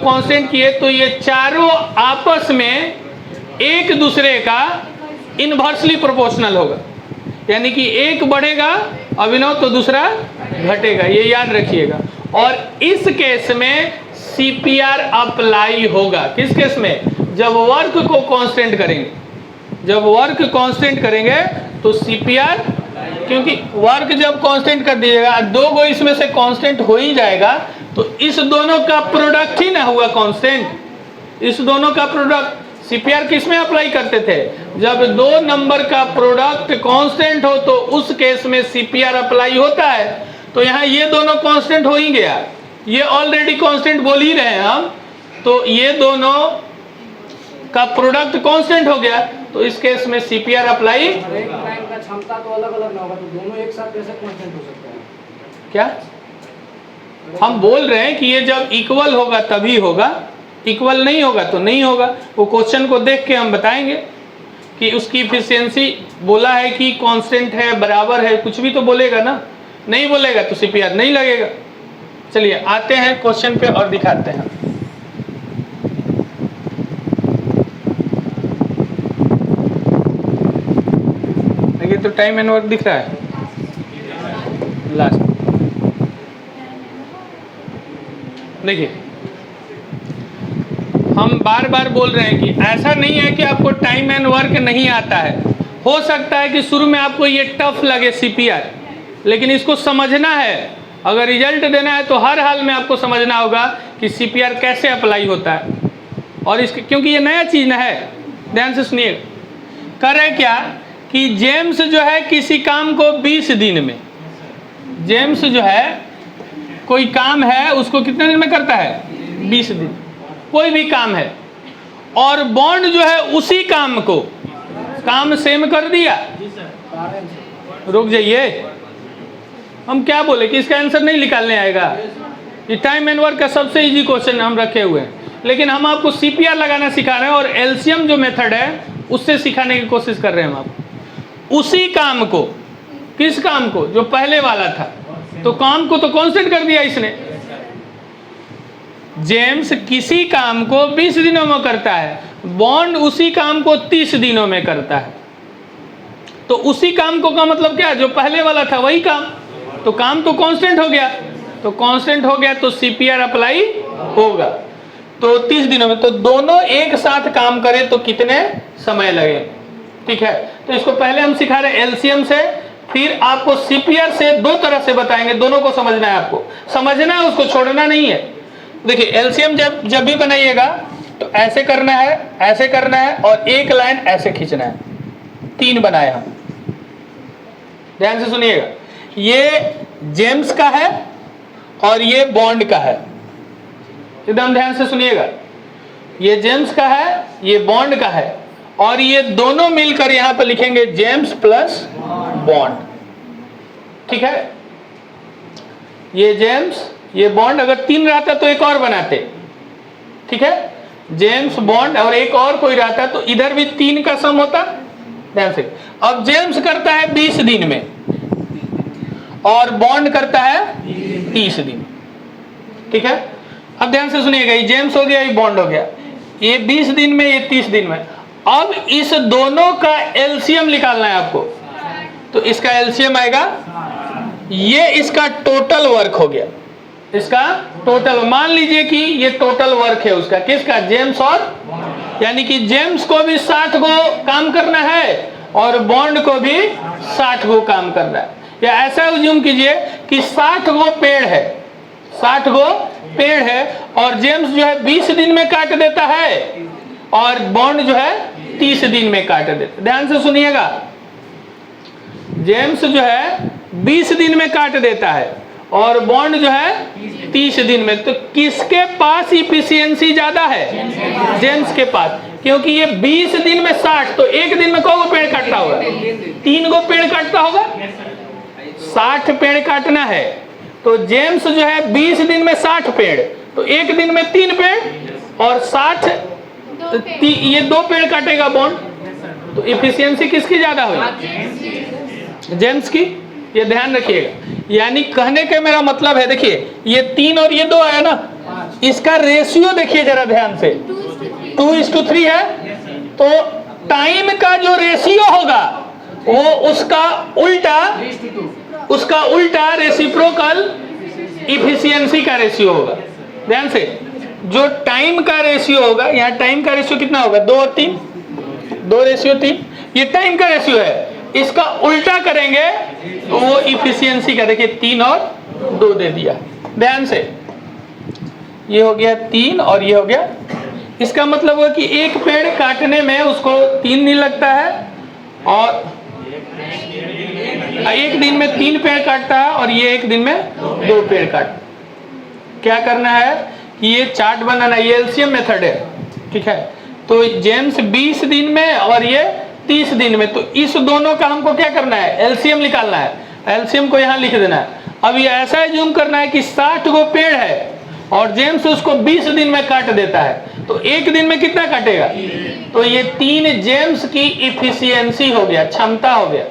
कांस्टेंट किए तो ये चारों आपस में एक दूसरे का इनवर्सली प्रोपोर्शनल होगा, यानी कि एक बढ़ेगा अभिनव तो दूसरा घटेगा, ये याद रखिएगा। और इस केस में CPR अप्लाई होगा। किस केस में? जब वर्क को कांस्टेंट करेंगे, तो CPR, क्योंकि वर्क जब कांस्टेंट कर दीजिएगा, दो गो इसमें से कांस्टेंट हो ही जाएगा, तो इस दोनों का प्रोडक्ट ही ना हुआ कांस्टेंट। इस दोनों का प्रोडक्ट CPR किस में अप्लाई करते थे? जब दो नंबर का प्रोडक्ट कांस्टेंट हो तो उस केस में CPR अप्लाई होता है। तो यहाँ ये दोनों कांस्टेंट हो ही गया, ये ऑलरेडी कांस्टेंट बोल ही रहे हैं हम, तो ये दोनों का प्रोडक्ट कांस्टेंट हो गया, तो इस केस में CPR अप्लाई। एक लाइन का क्षमता तो अलग-अलग ना होगा, तो दोनों एक साथ कैसे कांस्टेंट हो सकता है? क्या हम बोल रहे हैं कि ये जब इक्वल होगा तभी होगा, इक्वल नहीं होगा तो नहीं होगा। वो क्वेश्चन को देख के हम बताएंगे कि उसकी इफिशियंसी बोला है कि कांस्टेंट है, बराबर है, कुछ भी तो बोलेगा ना, नहीं बोलेगा तो CPR नहीं लगेगा। चलिए आते हैं क्वेश्चन पे और दिखाते हैं। देखिए तो टाइम एंड वर्क दिख रहा है लास्ट। देखिए हम बार बार बोल रहे हैं कि ऐसा नहीं है कि आपको टाइम एंड वर्क नहीं आता है। हो सकता है कि शुरू में आपको ये टफ लगे CPR, लेकिन इसको समझना है। अगर रिजल्ट देना है तो हर हाल में आपको समझना होगा कि CPR कैसे अप्लाई होता है, और इसके क्योंकि ये नया चीज़ ना है। ध्यान से सुनिएगा। कर रहे क्या कि जेम्स जो है किसी काम को 20 दिन में, जेम्स जो है कोई काम है उसको कितने दिन में करता है? 20 दिन, कोई भी काम है। और बॉन्ड जो है उसी काम को, काम सेम कर दिया। रुक जाइए, हम क्या बोले कि इसका आंसर नहीं निकालने आएगा। ये टाइम एंड वर्क का सबसे इजी क्वेश्चन हम रखे हुए हैं, लेकिन हम आपको CPR लगाना सिखा रहे हैं और LCM जो मेथड है उससे सिखाने की कोशिश कर रहे हैं हम आपको। उसी काम को, किस काम को? जो पहले वाला था, तो काम को तो कांस्टेंट कर दिया इसने। जेम्स किसी काम को 20 दिनों में करता है, बॉन्ड उसी काम को 30 दिनों में करता है। तो उसी काम को का मतलब क्या? जो पहले वाला था वही काम, तो काम तो कांस्टेंट हो गया, तो कांस्टेंट हो गया तो CPR अप्लाई होगा। तो 30 दिनों में, तो दोनों एक साथ काम करें तो कितने समय लगे? ठीक है, तो इसको पहले हम सिखा रहे हैं LCM से, फिर आपको CPR से दो तरह से बताएंगे, दोनों को समझना है। आपको समझना है, उसको छोड़ना नहीं है। देखिए LCM जब भी बनाइएगा तो ऐसे करना है, ऐसे करना है, और एक लाइन ऐसे खींचना है। 3 बनाए हम। ध्यान से सुनिएगा, ये जेम्स का है और ये बॉन्ड का है। एकदम ध्यान से सुनिएगा, ये जेम्स का है, ये बॉन्ड का है, और ये दोनों मिलकर यहां पर लिखेंगे जेम्स प्लस बॉन्ड। ठीक है, ये जेम्स, ये बॉन्ड। अगर 3 रहता तो एक और बनाते। ठीक है, जेम्स, बॉन्ड और एक और कोई रहता तो इधर भी 3 का सम होता। ध्यान से, अब जेम्स करता है 20 दिन में और बॉन्ड करता है 30 दिन। ठीक है, अब ध्यान से सुनिएगा, ये जेम्स हो गया, ये बॉन्ड हो गया, ये 20 दिन में, ये 30 दिन में। अब इस दोनों का LCM निकालना है आपको, तो इसका LCM आएगा, ये इसका टोटल वर्क हो गया। इसका टोटल, मान लीजिए कि ये टोटल वर्क है उसका, किसका? जेम्स और, यानी कि जेम्स को भी 60 गो काम करना है और बॉन्ड को भी 60 गो काम करना है। या ऐसा अज्यूम कीजिए कि 60 गो पेड़ है, 60 गो पेड़ है, और जेम्स जो है 20 दिन में काट देता है और बॉन्ड जो है 30 दिन में काट देता है। ध्यान से सुनिएगा, जेम्स जो है 20 दिन में काट देता है और बॉन्ड जो है 30 दिन में। तो किसके पास इफिशियंसी ज्यादा है? जेम्स के पास। क्योंकि ये 20 दिन में 60, तो एक दिन में कौ गो पेड़ काटता होगा? 3 गो पेड़ काटता होगा। 60 पेड़ काटना है, तो जेम्स जो है 20 दिन में 60 पेड़, तो एक दिन में 3 पेड़ और 60 ये 2 पेड़ काटेगा बॉन्ड, तो इफिशियंसी किसकी ज्यादा हुई? जेम्स की। ये ध्यान रखिएगा। यानी कहने का मेरा मतलब है, देखिए ये 3 और ये 2 आया ना, इसका रेशियो देखिए जरा ध्यान से, 2:3 है। तो टाइम का जो रेशियो होगा वो उसका उल्टा रेसिप्रोकल इफिशियंसी का रेशियो होगा। ध्यान से, जो टाइम का रेशियो होगा, यहाँ टाइम का रेशियो कितना होगा? 2 और 3, 2:3। ये टाइम का रेशियो है, इसका उल्टा करेंगे तो वो इफिशियंसी का, देखिए 3 और 2 दे दिया। ध्यान से, ये हो गया 3 और ये हो गया। इसका मतलब हुआ कि एक पेड़ काटने में उसको 3 दिन लगता है और एक दिन में 3 पेड़ काटता है और ये एक दिन में 2 पेड़ काटता है। क्या करना है कि ये चार्ट बनाना, ये एलसीएम मेथड है, ठीक है। तो जेम्स 20 दिन में और ये 30 दिन में, तो इस दोनों का हमको क्या करना है? एलसीएम निकालना है। एलसीएम को यहाँ लिख देना है। अब ये ऐसा एज्यूम करना है कि 60 गो पेड़ है और जेम्स उसको 20 दिन में काट देता है, तो एक दिन में कितना काटेगा? तो ये 3 जेम्स की इफिशियंसी हो गया, क्षमता हो गया।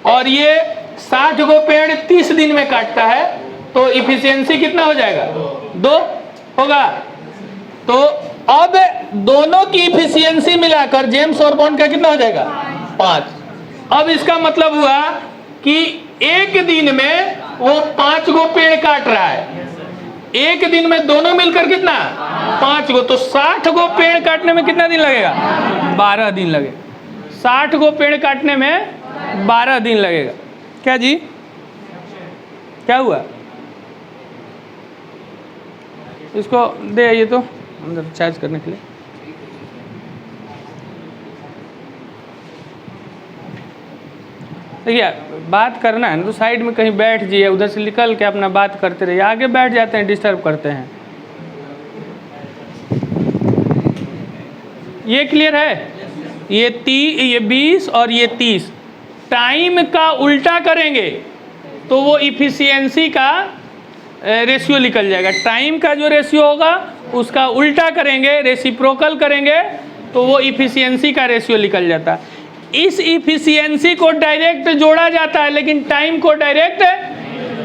और ये 60 गो पेड़ 30 दिन में काटता है, तो इफिशियंसी कितना हो जाएगा? 2 होगा। तो अब दोनों की इफिशियंसी मिलाकर जेम्स और बॉन्ड का कितना हो जाएगा? 5। अब इसका मतलब हुआ कि एक दिन में वो 5 गो पेड़ काट रहा है, एक दिन में दोनों मिलकर कितना? 5 गो। तो 60 गो पेड़ काटने में कितना दिन लगेगा? 12 दिन लगेगा। 60 गो पेड़ काटने में 12 दिन लगेगा। क्या जी, क्या हुआ? इसको दे आइए तो अंदर चार्ज करने के लिए। देखिए बात करना है ना, तो साइड में कहीं बैठ जाइए, उधर से निकल के अपना बात करते रहिए। आगे बैठ जाते हैं, डिस्टर्ब करते हैं। ये क्लियर है? ये 20 और ये 30 टाइम का उल्टा करेंगे तो वो इफिशियंसी का रेशियो निकल जाएगा। टाइम का जो रेशियो होगा उसका उल्टा करेंगे, रेसिप्रोकल करेंगे, तो वो इफिशियंसी का रेशियो निकल जाता है। इस इफिशियंसी को डायरेक्ट जोड़ा जाता है, लेकिन टाइम को डायरेक्ट,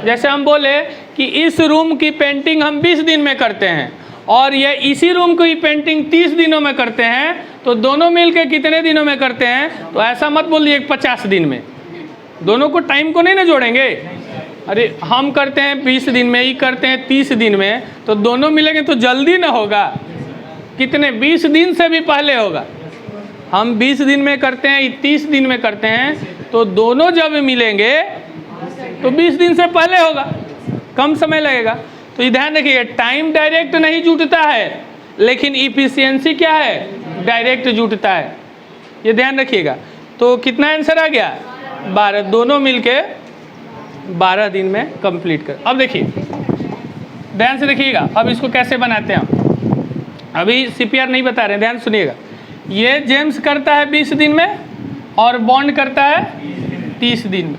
जैसे हम बोले कि इस रूम की पेंटिंग हम 20 दिन में करते हैं और ये इसी रूम की पेंटिंग 30 दिनों में करते हैं, तो दोनों मिलके कितने दिनों में करते हैं? तो ऐसा मत बोलिए 50 दिन में। दोनों को टाइम को नहीं ना जोड़ेंगे। अरे हम करते हैं 20 दिन में, ही करते हैं 30 दिन में, तो दोनों मिलेंगे तो जल्दी ना होगा। कितने? 20 दिन से भी पहले होगा। हम 20 दिन में करते हैं, 30 दिन में करते हैं, तो दोनों जब मिलेंगे तो 20 दिन से पहले होगा, कम समय लगेगा। तो ये ध्यान रखिए, टाइम डायरेक्ट नहीं जुटता है, लेकिन इफिशियंसी क्या है? डायरेक्ट जुटता है। ये ध्यान रखिएगा। तो कितना आंसर आ गया? 12। दोनों मिलके 12 दिन में कंप्लीट कर। अब देखिए ध्यान से देखिएगा, अब इसको कैसे बनाते हैं हम। अभी सीपीआर नहीं बता रहे, ध्यान सुनिएगा। ये जेम्स करता है 20 दिन में और बॉन्ड करता है 30 दिन में,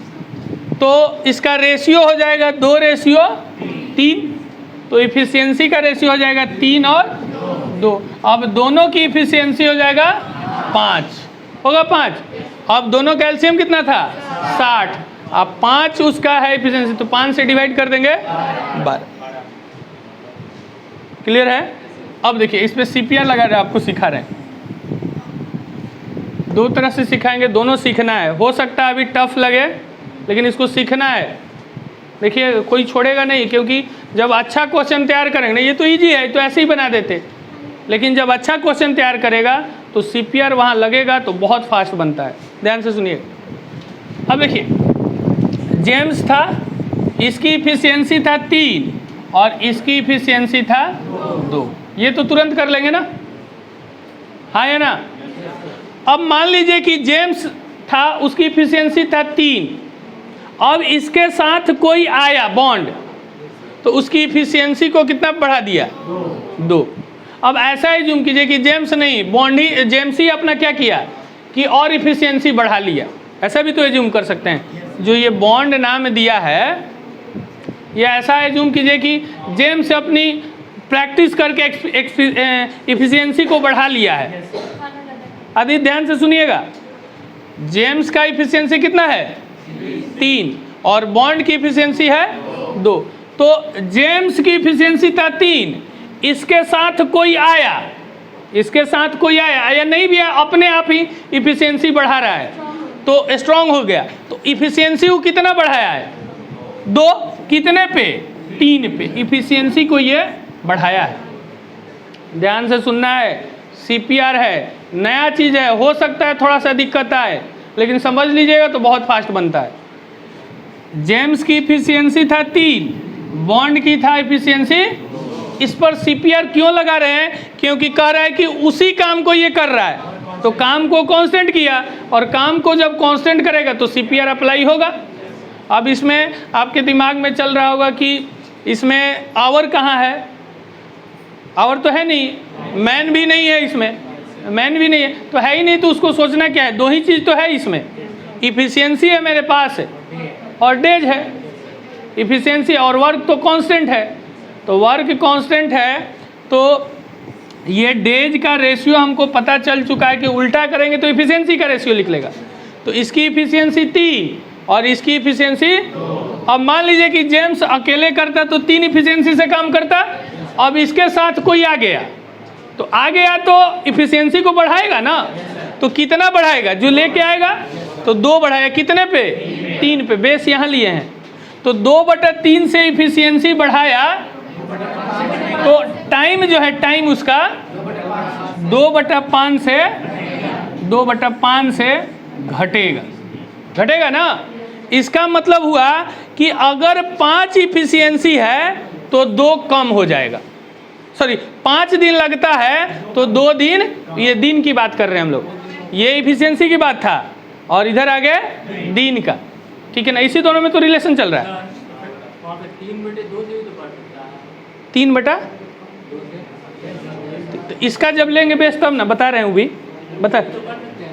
तो इसका रेशियो हो जाएगा 2:3। तो इफिशियंसी का रेशियो हो जाएगा 3 और 2। अब दोनों की इफिशियंसी हो जाएगा 5, होगा 5। अब दोनों का एलसीएम कितना था? 60। अब 5 उसका है इफिशियंसी, तो 5 से डिवाइड कर देंगे 12। क्लियर है? अब देखिए इसमें सीपीआर लगा रहे, आपको सिखा रहे हैं। 2 तरह से सिखाएंगे, दोनों सीखना है। हो सकता है अभी टफ लगे, लेकिन इसको सीखना है। देखिए कोई छोड़ेगा नहीं, क्योंकि जब अच्छा क्वेश्चन तैयार करेंगे ना, ये तो इजी है, तो ऐसे ही बना देते, लेकिन जब अच्छा क्वेश्चन तैयार करेगा तो सीपीआर वहाँ लगेगा तो बहुत फास्ट बनता है। ध्यान से सुनिए। अब देखिए जेम्स था, इसकी इफिशियंसी था 3 और इसकी इफिशियंसी था 2। ये तो तुरंत कर लेंगे ना, हाँ है ना। अब मान लीजिए कि जेम्स था, उसकी इफिशियंसी था 3, अब इसके साथ कोई आया बॉन्ड, तो उसकी इफिशियंसी को कितना बढ़ा दिया? 2। अब ऐसा ही जूम कीजिए कि जेम्स नहीं, बॉन्ड ही, जेम्स ही अपना क्या किया कि और इफिशियंसी बढ़ा लिया। ऐसा भी तो एज्यूम कर सकते हैं। जो ये बॉन्ड नाम दिया है, या ऐसा एज्यूम कीजिए कि जेम्स अपनी प्रैक्टिस करके इफिशियंसी को बढ़ा लिया है। आदि ध्यान से सुनिएगा, जेम्स का इफिशियंसी कितना है 3 और बॉन्ड की इफिशियंसी है 2। तो जेम्स की इफिशियंसी था 3, इसके साथ कोई आया, इसके साथ कोई आया या नहीं भी आया, अपने आप ही इफिशियंसी बढ़ा रहा है तो स्ट्रांग हो गया। तो इफिशियंसी को कितना बढ़ाया है 2, कितने पे 3 पे, इफिशियंसी को ये बढ़ाया है। ध्यान से सुनना है, CPR है, नया चीज़ है, हो सकता है थोड़ा सा दिक्कत आए, लेकिन समझ लीजिएगा तो बहुत फास्ट बनता है। जेम्स की इफिशियंसी था 3, बॉन्ड की था इफिशियंसी, इस पर CPR क्यों लगा रहे हैं, क्योंकि कह रहा है कि उसी काम को ये कर रहा है, तो काम को कांस्टेंट किया, और काम को जब कांस्टेंट करेगा तो CPR अप्लाई होगा। अब इसमें आपके दिमाग में चल रहा होगा कि इसमें आवर कहाँ है, आवर तो है नहीं, मैन भी नहीं है, इसमें मैन भी नहीं है, तो है ही नहीं, तो उसको सोचना क्या है, 2 ही चीज़ तो है इसमें, इफिशियंसी है मेरे पास है और डेज है। इफिशियंसी और वर्क तो कांस्टेंट है, तो वर्क कांस्टेंट है, तो ये डेज का रेशियो हमको पता चल चुका है कि उल्टा करेंगे तो इफिशियंसी का रेशियो लिख लेगा। तो इसकी इफिशियंसी 3 और इसकी इफिशियंसी, अब मान लीजिए कि जेम्स अकेले करता तो 3 इफिशियंसी से काम करता, अब इसके साथ कोई आ गया, तो आ गया तो इफिशियंसी को बढ़ाएगा ना, तो कितना बढ़ाएगा, जो लेके आएगा तो 2 बढ़ाएगा, कितने पे 3 पे, बेस यहाँ लिए हैं, तो 2/3 से इफिशियंसी बढ़ाया, तो टाइम जो है, टाइम उसका 2/5 से घटेगा, घटेगा ना। इसका मतलब हुआ कि अगर 5 इफिशियंसी है तो 2 कम हो जाएगा, सॉरी 5 दिन लगता है तो 2 दिन, ये दिन की बात कर रहे हैं हम लोग, ये इफिशियंसी की बात था, और इधर आगे दिन का, ठीक है ना, इसी दोनों में तो रिलेशन चल रहा है। 3/2 तो इसका जब लेंगे बेस तब ना, बता रहे हैं, वो भी बता,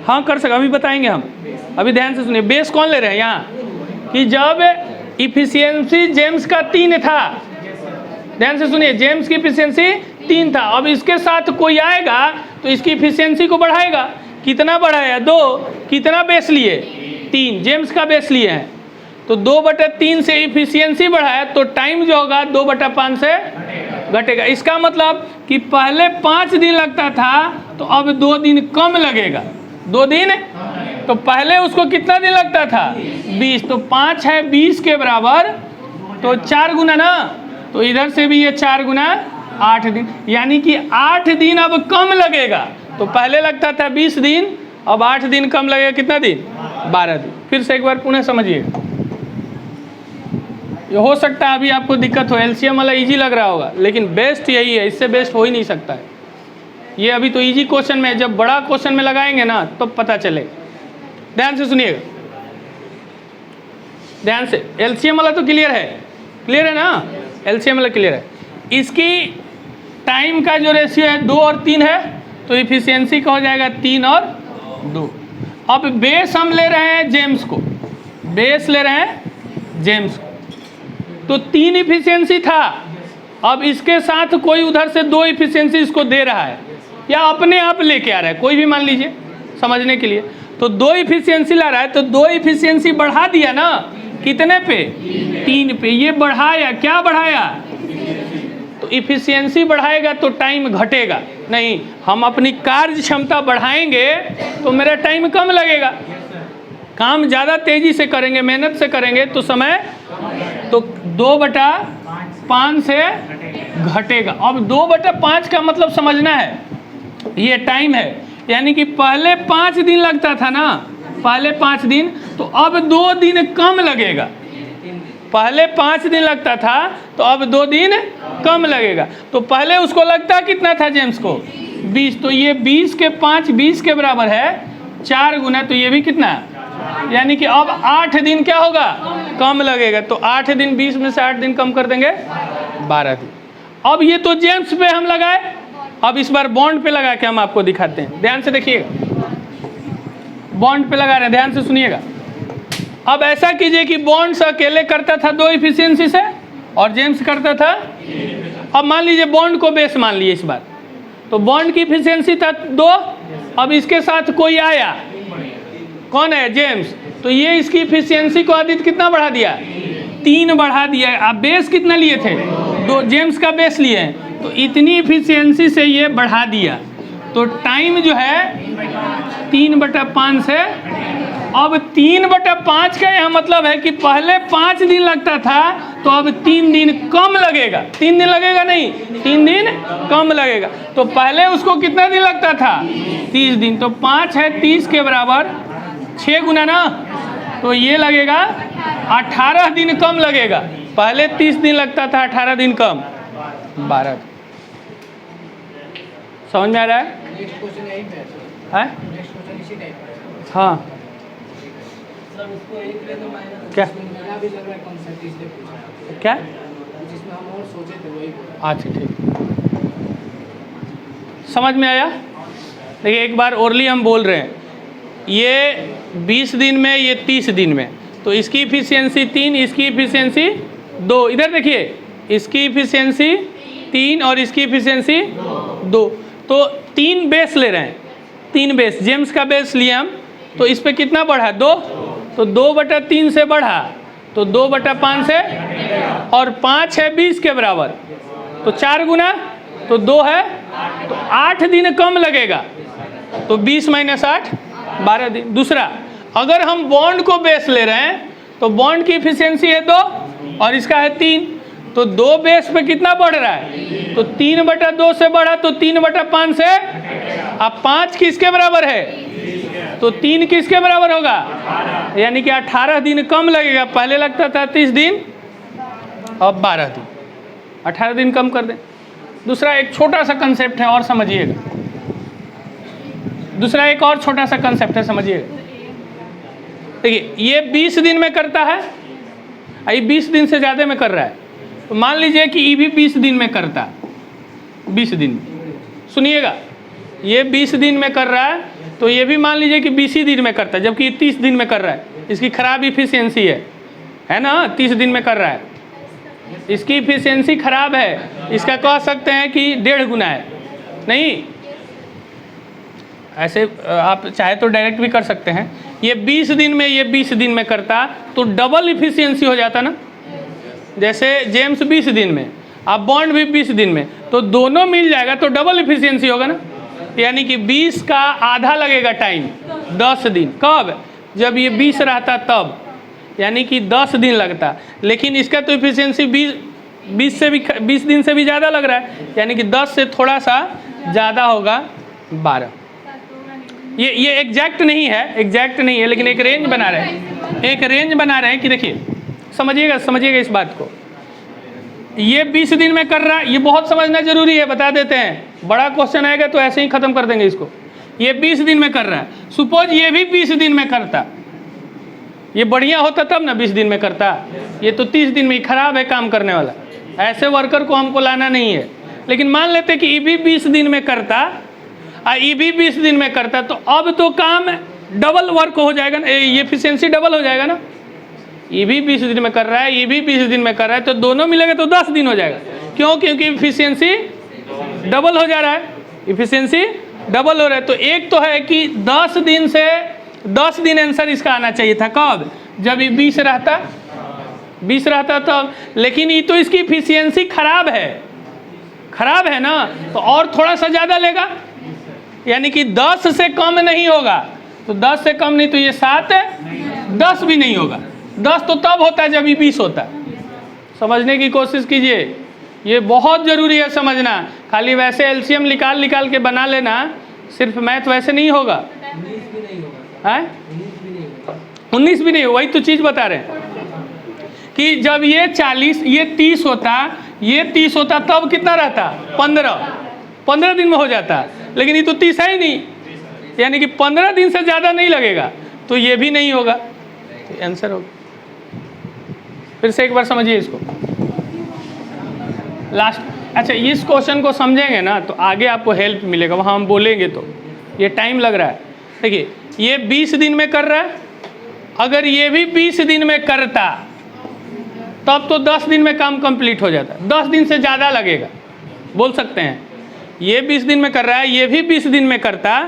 हाँ कर सका, अभी बताएंगे हम, अभी ध्यान से सुनिए। बेस कौन ले रहे हैं यहाँ, कि जब इफिशियंसी जेम्स का 3 था, ध्यान से सुनिए, जेम्स की इफिशियंसी 3 था, अब इसके साथ कोई आएगा तो इसकी इफिशियंसी को बढ़ाएगा, कितना बढ़ाया 2, कितना बेस लिए 3, जेम्स का बेस लिए हैं, तो 2/3 से इफिशियंसी बढ़ाया, तो टाइम जो होगा 2/5 से घटेगा। इसका मतलब कि पहले 5 दिन लगता था तो अब 2 दिन कम लगेगा, 2 दिन, तो पहले उसको कितना दिन लगता था 20, तो 5 है 20 के बराबर, तो 4 गुना ना, तो इधर से भी ये 4 गुना 8 दिन, यानी कि 8 दिन अब कम लगेगा। तो पहले लगता था 20 दिन, अब 8 दिन कम लगेगा, कितना दिन 12 दिन। फिर से एक बार पुनः समझिए, ये हो सकता है अभी आपको दिक्कत हो, LCM वाला इजी लग रहा होगा, लेकिन बेस्ट यही है, इससे बेस्ट हो ही नहीं सकता है। ये अभी तो इजी क्वेश्चन में, जब बड़ा क्वेश्चन में लगाएंगे ना तो पता चलेगा। ध्यान से सुनिएगा, ध्यान से, LCM वाला तो क्लियर है, क्लियर है ना, LCM वाला क्लियर है। इसकी टाइम का जो रेशियो है 2 और 3 है, तो इफिशियंसी का हो जाएगा 3 और 2। अब बेस हम ले रहे हैं जेम्स को, बेस ले रहे हैं जेम्स को, तो 3 इफिशियंसी था, अब इसके साथ कोई उधर से 2 इफिशियंसी इसको दे रहा है, या अपने आप लेके आ रहा है, कोई भी मान लीजिए समझने के लिए, तो 2 इफिशियंसी ला रहा है, तो 2 इफिशियंसी बढ़ा दिया ना, कितने पे 3 पे, ये बढ़ाया, क्या बढ़ाया, तो इफिशियंसी बढ़ाएगा तो टाइम घटेगा नहीं, हम अपनी कार्य क्षमता बढ़ाएंगे तो मेरा टाइम कम लगेगा, काम ज़्यादा तेज़ी से करेंगे, मेहनत से करेंगे तो समय, तो 2/5 से घटेगा। अब 2/5 का मतलब समझना है, ये टाइम है, यानी कि पहले 5 दिन लगता था ना, पहले 5 दिन, तो अब 2 दिन कम लगेगा, पहले 5 दिन लगता था तो अब 2 दिन कम लगेगा। तो पहले उसको लगता कितना था जेम्स को 20, तो ये 20 के 5 20 के बराबर है, 4 गुना, तो ये भी कितना, यानी कि अब 8 दिन क्या होगा, कम लगेगा, तो 8 दिन 20 में से 8 दिन कम कर देंगे 12 दिन। अब ये तो जेम्स पे हम लगाए, अब इस बार बॉन्ड पे लगा के हम आपको दिखाते हैं, ध्यान से देखिएगा। बॉन्ड पे लगा रहे हैं, ध्यान से सुनिएगा। अब ऐसा कीजिए कि बॉन्ड्स अकेले करता था 2 इफिशियंसी से और जेम्स करता था। अब मान लीजिए बॉन्ड को बेस मान लिए इस बार, तो बॉन्ड की इफिशियंसी था 2। अब इसके साथ कोई आया, कौन है? जेम्स। तो ये इसकी इफिशियंसी को आदित्य कितना बढ़ा दिया? 3 बढ़ा दिया। आप बेस कितना लिए थे? 2, जेम्स का बेस लिए हैं, तो इतनी इफिशियंसी से ये बढ़ा दिया। तो टाइम जो है 3/5 से अब 3/5 का यह मतलब है कि पहले 5 दिन लगता था, तो अब 3 दिन कम लगेगा। 3 दिन लगेगा नहीं, 3 दिन कम लगेगा। तो पहले उसको कितना दिन लगता था? 30 दिन। तो 5 है 30 के बराबर 6 गुना ना, तो ये लगेगा 18 दिन कम लगेगा। पहले 30 दिन लगता था, 18 दिन कम, 12। समझ में आ रहा है? नेक्स्ट क्वेश्चन यही पे है? नेक्स्ट क्वेश्चन इसी टाइप का है। हाँ सर उसको एक ले तो माइनस क्या? मेरा भी लग रहा है कॉन्सेप्ट इसलिए पूछा, क्या? जिसमें हम और सोचे थे वही बोला। अच्छा ठीक, समझ में आया? देखिए एक बार ओरली हम बोल रहे हैं, ये 20 दिन में, ये 30 दिन में, तो इसकी इफिशियंसी 3, इसकी इफिशियंसी 2। इधर देखिए, इसकी इफिशियंसी 3 और इसकी इफिशियंसी 2। तो 3 बेस ले रहे हैं, 3 बेस, जेम्स का बेस लिए हम, तो इस पे कितना बढ़ा? 2। तो 2/3 से बढ़ा, तो 2/5 से, और 5 है 20 के बराबर, तो 4 गुना, तो 2 है, तो 8 दिन कम लगेगा। तो 20 - 8, 12 दिन। दूसरा, अगर हम बॉन्ड को बेस ले रहे हैं, तो बॉन्ड की इफिशियंसी है 2 और इसका है 3, तो 2 बेस पे कितना बढ़ रहा है? तो 3/2 से बढ़ा, तो 3/5 से। अब 5 किसके बराबर है? तो 3 किसके बराबर होगा? यानी कि 18 दिन कम लगेगा। पहले लगता था 30 दिन, अब 12 दिन, 18 दिन कम कर दें। दूसरा एक छोटा सा कंसेप्ट है और समझिएगा। दूसरा एक और छोटा सा कंसेप्ट है, समझिएगा। देखिए ये 20 दिन में करता है, ये 20 दिन से ज़्यादा में कर रहा है। तो मान लीजिए कि ये भी 20 दिन में करता, 20 दिन, सुनिएगा, ये 20 दिन में कर रहा है, तो ये भी मान लीजिए कि 20 ही दिन में करता है, जबकि ये 30 दिन में कर रहा है। इसकी खराब इफिशियंसी है ना, 30 दिन में कर रहा है, इसकी इफिशियंसी खराब है। इसका कह सकते हैं कि 1.5 गुना है। नहीं, ऐसे आप चाहे तो डायरेक्ट भी कर सकते हैं। ये 20 दिन में, ये 20 दिन में करता, तो डबल इफिशियंसी हो जाता ना। जैसे जेम्स 20 दिन में, अब बॉन्ड भी 20 दिन में, तो दोनों मिल जाएगा, तो डबल इफिशियंसी होगा ना। यानी कि 20 का आधा लगेगा टाइम, 10 दिन। कब? जब ये 20 रहता तब, यानी कि 10 दिन लगता। लेकिन इसका तो इफिशियंसी 20 दिन से भी ज़्यादा लग रहा है, यानी कि 10 से थोड़ा सा ज़्यादा होगा, 12। ये एग्जैक्ट नहीं है, लेकिन एक रेंज बना रहे हैं, कि देखिए समझिएगा इस बात को। ये 20 दिन में कर रहा है, ये बहुत समझना जरूरी है, बता देते हैं। बड़ा क्वेश्चन आएगा तो ऐसे ही खत्म कर देंगे इसको। ये 20 दिन में कर रहा है, सपोज ये भी 20 दिन में करता, ये बढ़िया होता तब ना 20 दिन में करता। ये तो 30 दिन में ही खराब है काम करने वाला, ऐसे वर्कर को हमको लाना नहीं है। लेकिन मान लेते कि ये भी 20 दिन में करता, ये भी 20 दिन में करता, तो अब तो काम डबल वर्क हो जाएगा ना, ये एफिशिएंसी डबल हो जाएगा ना। ये भी 20 दिन में कर रहा है, ये भी 20 दिन में कर रहा है, तो दोनों मिलेंगे तो 10 दिन हो जाएगा। क्यों? क्योंकि इफिशियंसी डबल हो जा रहा है, इफिशियंसी डबल हो रहा है। तो एक तो है कि 10 दिन से 10 दिन आंसर इसका आना चाहिए था। कब? जब ये 20 रहता तब। लेकिन ये तो इसकी इफिशियंसी खराब है ना, तो और थोड़ा सा ज़्यादा लेगा, यानी कि 10 से कम नहीं होगा। तो 10 से कम नहीं, तो ये 7 है, 10 भी नहीं होगा। 10 तो तब होता है जब ये 20 होता है। समझने की कोशिश कीजिए, ये बहुत ज़रूरी है समझना। खाली वैसे एलसीएम निकाल के बना लेना, सिर्फ मैथ वैसे नहीं होगा। 19 भी नहीं होगा, 19 भी नहीं, वही तो चीज़ बता रहे हैं कि जब ये 40, ये 30 होता, ये 30 होता, तब कितना रहता? 15 दिन में हो जाता। लेकिन ये तो 30 है ही नहीं, यानी कि 15 दिन से ज़्यादा नहीं लगेगा, तो ये भी नहीं होगा। तो आंसर होगा। फिर से एक बार समझिए इसको, लास्ट अच्छा, इस क्वेश्चन को समझेंगे ना तो आगे आपको हेल्प मिलेगा, वहाँ हम बोलेंगे तो। ये टाइम लग रहा है, देखिए ये 20 दिन में कर रहा है, अगर ये भी 20 दिन में करता तब तो 10 दिन में काम कंप्लीट हो जाता, 10 दिन से ज़्यादा लगेगा, बोल सकते हैं। ये 20 दिन में कर रहा है, ये भी 20 दिन में करता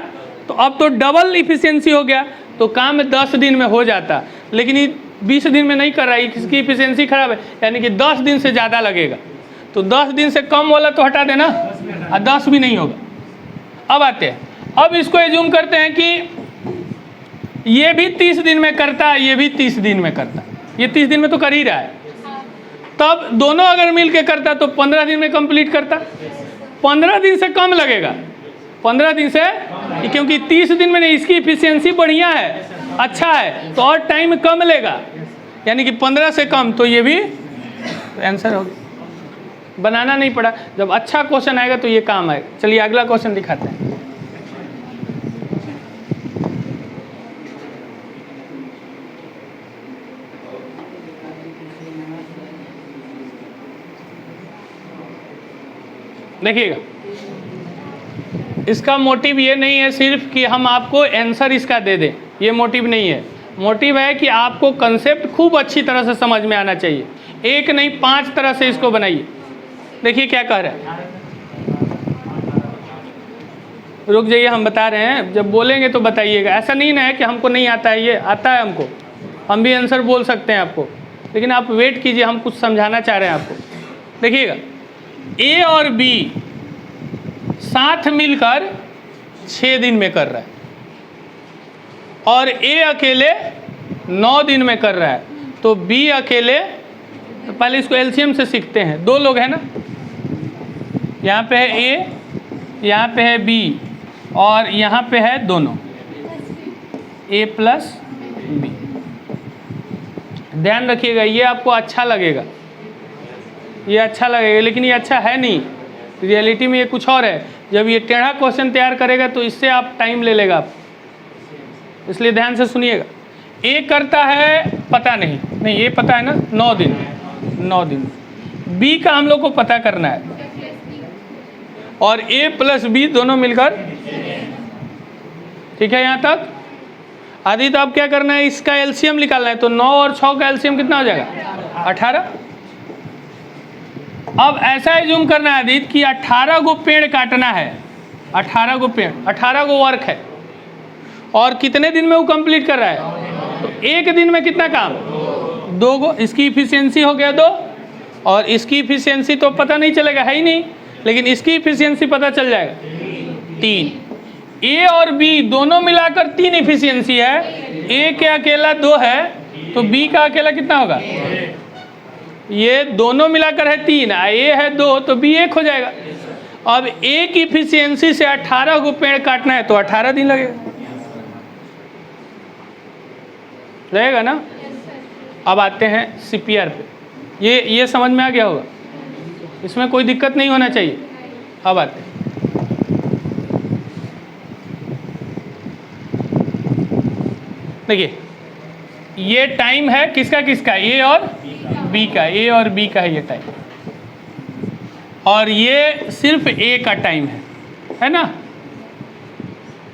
तो अब तो डबल इफिशियंसी हो गया, तो काम 10 दिन में हो जाता, लेकिन ये 20 दिन में नहीं कर रहा है, इसकी इफिशियंसी खराब है, यानी कि 10 दिन से ज़्यादा लगेगा। तो 10 दिन से कम वाला तो हटा देना, और 10 भी नहीं होगा। अब आते हैं, अब इसको एज्यूम करते हैं कि ये भी 30 दिन में करता है, ये भी 30 दिन में करता है, ये 30 दिन में तो कर ही रहा है, तब दोनों अगर मिल के करता तो 15 दिन में कंप्लीट करता। 15 दिन से कम लगेगा, 15 दिन से, क्योंकि 30 दिन में नहीं, इसकी इफिशियंसी बढ़िया है, अच्छा है, तो और टाइम कम लेगा, यानी कि 15 से कम, तो ये भी आंसर हो गया। बनाना नहीं पड़ा, जब अच्छा क्वेश्चन आएगा तो ये काम आएगा। चलिए अगला क्वेश्चन दिखाते हैं। देखिएगा, इसका मोटिव ये नहीं है सिर्फ कि हम आपको आंसर इसका दे दें, ये मोटिव नहीं है। मोटिव है कि आपको कंसेप्ट खूब अच्छी तरह से समझ में आना चाहिए, एक नहीं 5 तरह से इसको बनाइए। देखिए क्या कह रहा है, रुक जाइए, हम बता रहे हैं, जब बोलेंगे तो बताइएगा। ऐसा नहीं ना है कि हमको नहीं आता है, ये आता है हमको, हम भी आंसर बोल सकते हैं आपको, लेकिन आप वेट कीजिए, हम कुछ समझाना चाह रहे हैं आपको। देखिएगा, ए और बी साथ मिलकर 6 दिन में कर रहा है और ए अकेले 9 दिन में कर रहा है, तो बी अकेले, तो पहले इसको एलसीएम से सीखते हैं। 2 लोग हैं ना, यहाँ पे है ए, यहाँ पे है बी, और यहाँ पे है दोनों ए प्लस बी। ध्यान रखिएगा, ये आपको अच्छा लगेगा, ये अच्छा लगेगा, लेकिन ये अच्छा है नहीं, रियलिटी में ये कुछ और है। जब ये टेढ़ा क्वेश्चन तैयार करेगा तो इससे आप टाइम ले लेगा आप, इसलिए ध्यान से सुनिएगा। ए करता है पता नहीं, ये पता है ना 9 दिन, 9 दिन। बी का हम लोग को पता करना है, और ए प्लस बी दोनों मिलकर, ठीक है यहाँ तक। आदि तो अब क्या करना है, इसका एलसीएम निकालना है, तो 9 और 6 का एलसीएम कितना हो जाएगा, 18। अब ऐसा एज्यूम करना है आदित्य कि 18 गो पेड़ काटना है, 18 गो पेड़, 18 गो वर्क है, और कितने दिन में वो कंप्लीट कर रहा है, तो 1 दिन में कितना काम, 2 गो। इसकी इफिशियंसी हो गया 2, और इसकी इफिशियंसी तो पता नहीं चलेगा, है ही नहीं, लेकिन इसकी इफिशियंसी पता चल जाएगा 3। ए और बी दोनों मिलाकर 3 इफिशियंसी है, ए के अकेला 2 है, तो बी का अकेला कितना होगा, ये दोनों मिलाकर है 3, ए है 2, तो बी 1 हो जाएगा। अब ए की इफिशियंसी से 18 को पेड़ काटना है, तो 18 दिन लगेगा ना। अब आते हैं सीपीआर पे, ये समझ में आ गया होगा, इसमें कोई दिक्कत नहीं होना चाहिए। अब आते हैं, देखिए ये टाइम है किसका किसका, ए और बी का, ए और बी का है ये टाइम, और ये सिर्फ ए का टाइम है ना।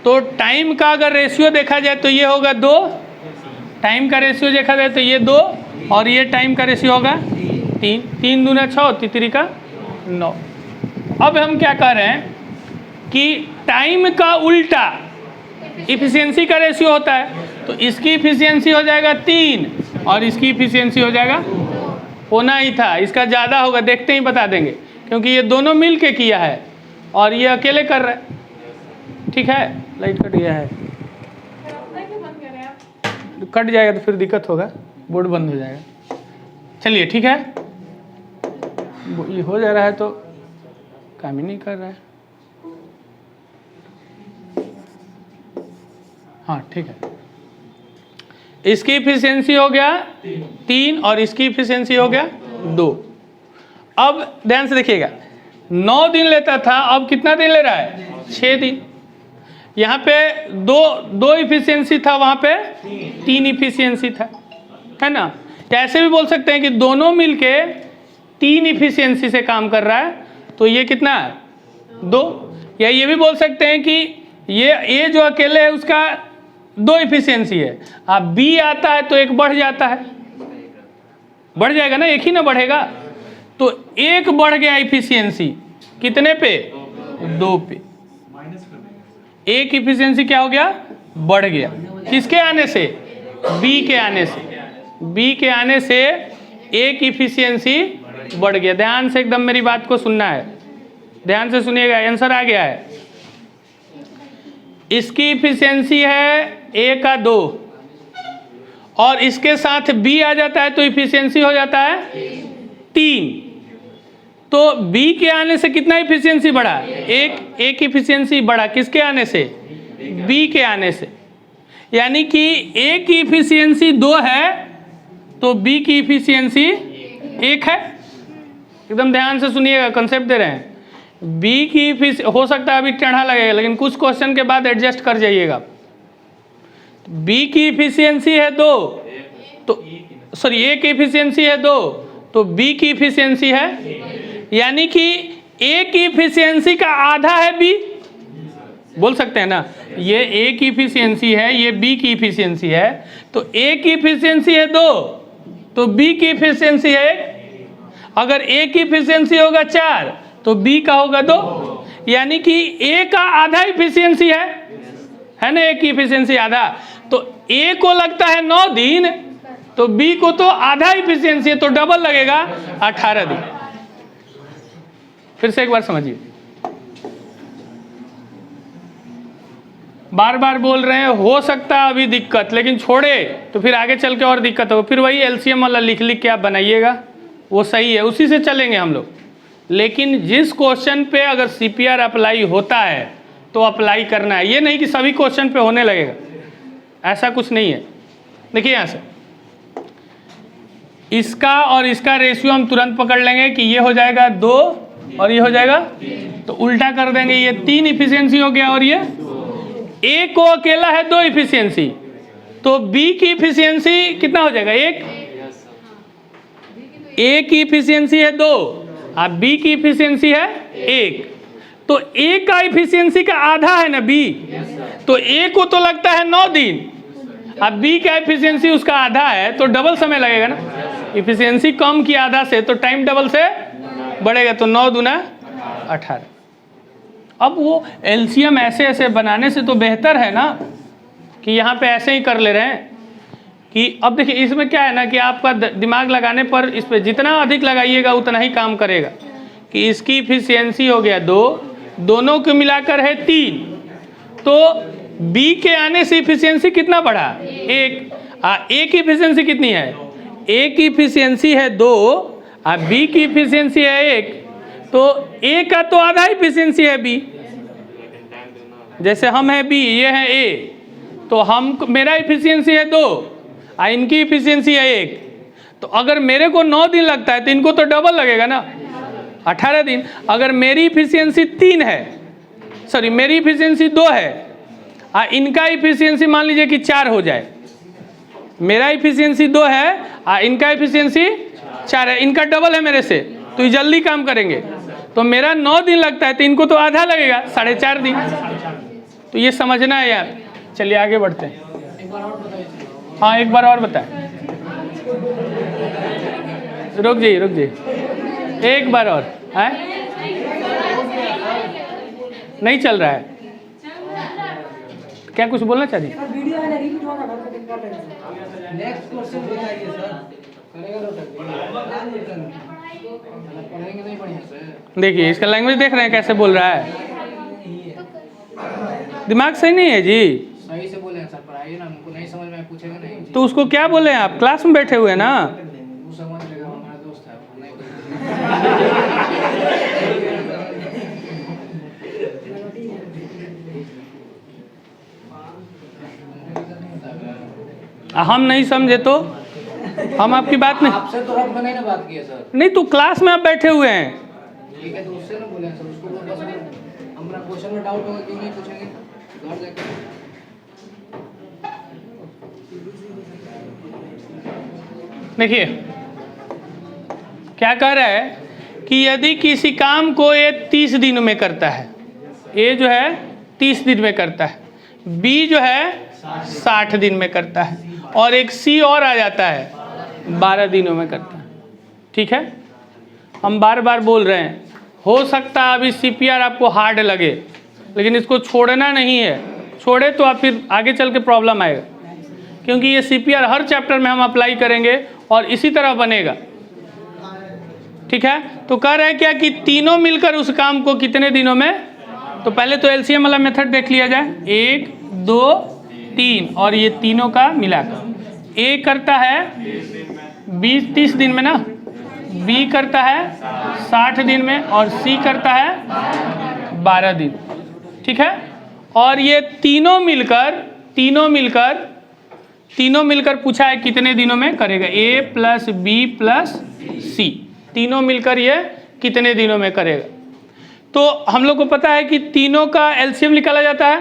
तो टाइम का अगर रेशियो देखा जाए तो ये होगा 2, टाइम का रेशियो देखा जाए तो ये 2, और ये टाइम का रेशियो होगा 3, 3 दूना 6, तितरी का 9। अब हम क्या कह रहे हैं कि टाइम का उल्टा इफिशियंसी का रेशियो होता है, तो इसकी इफिशियंसी हो जाएगा 3 और इसकी इफिशियंसी हो जाएगा, होना ही था, इसका ज़्यादा होगा, देखते ही बता देंगे, क्योंकि ये दोनों मिल के किया है और ये अकेले कर रहा है। ठीक है, लाइट कट गया है, कट जाएगा तो फिर दिक्कत होगा, बोर्ड बंद हो जाएगा। चलिए ठीक है, ये हो जा रहा है तो काम ही नहीं कर रहा है। हाँ ठीक है, इसकी इफिशियंसी हो गया 3 और इसकी इफिशियंसी हो गया 2। अब ध्यान से देखिएगा, 9 दिन लेता था, अब कितना दिन ले रहा है, 6 दिन। यहाँ पे दो इफिशियंसी था, वहाँ पे 3 इफिशियंसी था, है ना। ऐसे भी बोल सकते हैं कि दोनों मिलके 3 इफिशियंसी से काम कर रहा है, तो ये कितना है 2। या ये भी बोल सकते हैं कि ये A जो अकेले है उसका 2 इफिशियंसी है, अब B आता है तो एक बढ़ जाता है, बढ़ जाएगा ना, एक ही ना बढ़ेगा, तो एक बढ़ गया इफिशियंसी कितने पे 2 पे, एक इफिशियंसी क्या हो गया बढ़ गया, किसके आने से B के आने से, B के आने से एक इफिशियंसी बढ़ गया। ध्यान से एकदम मेरी बात को सुनना है, ध्यान से सुनिएगा, आंसर आ गया है। इसकी इफिशियंसी है A का 2 और इसके साथ B आ जाता है तो इफिशियंसी हो जाता है 3। तो B के आने से कितना इफिशियंसी बढ़ा, एक इफिशियंसी बढ़ा, किसके आने से B के आने से, यानी कि A की इफिशियंसी 2 है तो B की इफिशियंसी 1 है। एकदम ध्यान से सुनिएगा, कंसेप्ट दे रहे हैं। B की हो सकता है अभी टेढ़ा लगेगा लेकिन कुछ क्वेश्चन के बाद एडजस्ट कर जाइएगा। B की इफिशियंसी है 2 तो सॉरी A की इफिशियंसी है 2 तो B की इफिशियंसी है, यानी कि A की इफिशियंसी का आधा है B, बोल सकते हैं ना, ये A की इफिशियंसी है, ये B की इफिशियंसी है, तो A की इफिशियंसी है 2 तो B की इफिशियंसी है 1। अगर A की इफिशियंसी होगा 4 तो B का होगा 2, यानी कि A का आधा इफिशियंसी है ना, A की इफिशियंसी आधा, तो A को लगता है 9 दिन तो B को तो आधा इफिशियंसी है तो डबल लगेगा 18 दिन। फिर से एक बार समझिए, बार बार बोल रहे हैं, हो सकता है अभी दिक्कत, लेकिन छोड़े तो फिर आगे चल के और दिक्कत होगा, फिर वही एलसीएम वाला लिख लिख के आप बनाइएगा, वो सही है, उसी से चलेंगे हम लोग। लेकिन जिस क्वेश्चन पे अगर CPR अप्लाई होता है तो अप्लाई करना है, ये नहीं कि सभी क्वेश्चन पे होने लगेगा, ऐसा कुछ नहीं है। देखिए यहाँ से इसका और इसका रेशियो हम तुरंत पकड़ लेंगे कि ये हो जाएगा 2 और ये हो जाएगा, तो उल्टा कर देंगे, ये 3 इफिशियंसी हो गया और ये A को अकेला है 2 इफिशियंसी, तो B की इफिशियंसी कितना हो जाएगा 1, A की इफिशियंसी है 2 और B की इफिशियंसी है 1, तो A का इफिशियंसी का आधा है ना B, तो A को तो लगता है 9 दिन, अब B का इफिशियंसी उसका आधा है तो डबल समय लगेगा ना, इफिशियंसी कम की आधा से तो टाइम डबल से बढ़ेगा, तो 9 दूना 18। अब वो एलसीएम ऐसे ऐसे बनाने से तो बेहतर है ना कि यहाँ पे ऐसे ही कर ले रहे हैं कि अब देखिए इसमें क्या है ना कि आपका दिमाग लगाने पर इस पर जितना अधिक लगाइएगा उतना ही काम करेगा। कि इसकी इफिशियंसी हो गया 2, दोनों को मिलाकर है 3, तो B के आने से इफिशियंसी कितना बढ़ा 1, A की इफिशियंसी कितनी है, A की इफिशियंसी है 2 और B की इफिशियंसी है 1, तो A का तो आधा इफिशियंसी है B, जैसे हम है B ये है A, तो हम मेरा इफिशियंसी है 2 और इनकी इफिशियंसी है 1, तो अगर मेरे को 9 दिन लगता है तो इनको तो डबल लगेगा ना 18 दिन। अगर मेरी इफिशियंसी 3 है, सॉरी मेरी इफिशियंसी 2 है और इनका इफिशियंसी मान लीजिए कि 4 हो जाए, मेरा इफिशियंसी 2 है और इनका इफिशियंसी 4 है, इनका डबल है मेरे से, तो ये जल्दी काम करेंगे, तो मेरा 9 दिन लगता है तो इनको तो आधा लगेगा 4.5 दिन, तो ये समझना है यार। चलिए आगे बढ़ते हैं। हाँ एक बार और बताएं, रुक जाइए एक बार और है, नहीं चल रहा है क्या, कुछ बोलना चाहिए? नेक्स्ट क्वेश्चन बताइए सर, पढ़ेंगे नहीं बढ़िया से। देखिए इसका लैंग्वेज देख रहे हैं कैसे बोल रहा है, दिमाग सही नहीं है जी। सही से बोले सर, पढ़ाइए ना, हमको नहीं समझ में पूछेगा नहीं। तो उसको क्या बोले, आप क्लास में बैठे हुए हैं ना, वो समझ लेगा, हमारा दोस्त है, नहीं हम नहीं समझे तो हम आपकी बात नहीं, आपसे तो रब नहीं ना बात की है सर। नहीं तो क्लास में आप बैठे हुए हैं, ठीक है तो उससे ना बोले सर, उसको बस हमारा क्वेश्चन में डाउट होगा क्यों नहीं पूछेंगे घर जाके। देखिए क्या कह रहा है कि यदि किसी काम को ए 30 दिन में करता है, ए जो है 30 दिन में करता है, बी जो है 60 दिन में करता है, और एक सी और आ जाता है 12 दिनों में करता है। ठीक है, हम बार बार बोल रहे हैं, हो सकता है अभी CPR आपको हार्ड लगे, लेकिन इसको छोड़ना नहीं है। छोड़े तो आप फिर आगे चल के प्रॉब्लम आएगा, क्योंकि ये CPR हर चैप्टर में हम अप्लाई करेंगे और इसी तरह बनेगा। ठीक है, तो कह रहे हैं क्या कि तीनों मिलकर उस काम को कितने दिनों में, तो पहले तो LCM वाला मेथड देख लिया जाए। 1 2 3 और ये तीनों का मिलाकर ए करता है 30 दिन में ना, बी करता है 60 दिन में और सी करता है 12 दिन। ठीक है, और ये तीनों मिलकर पूछा है कितने दिनों में करेगा, ए प्लस बी प्लस सी, तीनों मिलकर ये कितने दिनों में करेगा। तो हम लोग को पता है कि तीनों का LCM निकाला जाता है,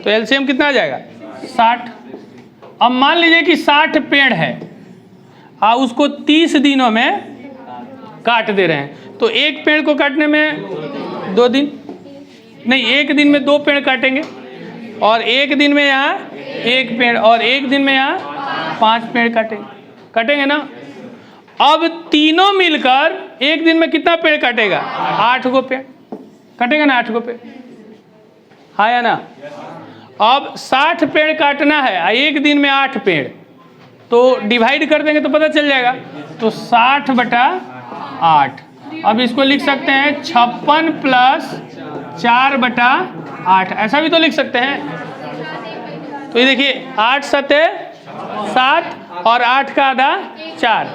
तो LCM कितना आ जाएगा 60। अब मान लीजिए कि 60 पेड़ है और उसको 30 दिनों में काट दे रहे हैं, तो एक पेड़ को काटने में 2 दिन नहीं, एक दिन में 2 पेड़ काटेंगे, और एक दिन में यहाँ 1 पेड़, और एक दिन में यहाँ 5 पेड़ काटेंगे ना। अब तीनों मिलकर एक दिन में कितना पेड़ काटेगा, 8 गो पेड़ काटेगा ना, 8 गो पेड़, हाँ या ना। अब 60 पेड़ काटना है, एक दिन में 8 पेड़, तो डिवाइड कर देंगे तो पता चल जाएगा, तो 60/8। अब इसको लिख सकते हैं 56 प्लस 4/8, ऐसा भी तो लिख सकते हैं। तो ये देखिए 8 7 7 और 8 का आधा 4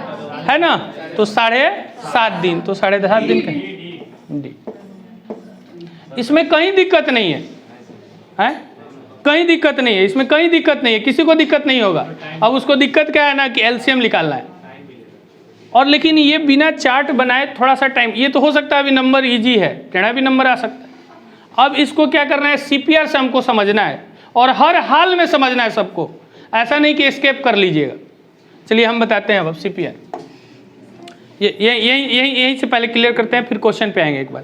है ना, तो 7.5 दिन, तो 7.5 दिन कहीं इसमें कहीं दिक्कत नहीं है, कहीं दिक्कत नहीं है, इसमें कहीं दिक्कत नहीं है, किसी को दिक्कत नहीं होगा। अब उसको दिक्कत क्या है ना कि LCM निकालना है, और लेकिन ये बिना चार्ट बनाए थोड़ा सा टाइम, ये तो हो सकता है अभी नंबर इजी है, टेढ़ा भी नंबर आ सकता है। अब इसको क्या करना है, CPR से हमको समझना है, और हर हाल में समझना है सबको, ऐसा नहीं कि एस्केप कर लीजिएगा। चलिए हम बताते हैं अब CPR, यहीं से पहले क्लियर करते हैं, फिर क्वेश्चन पे आएंगे एक बार।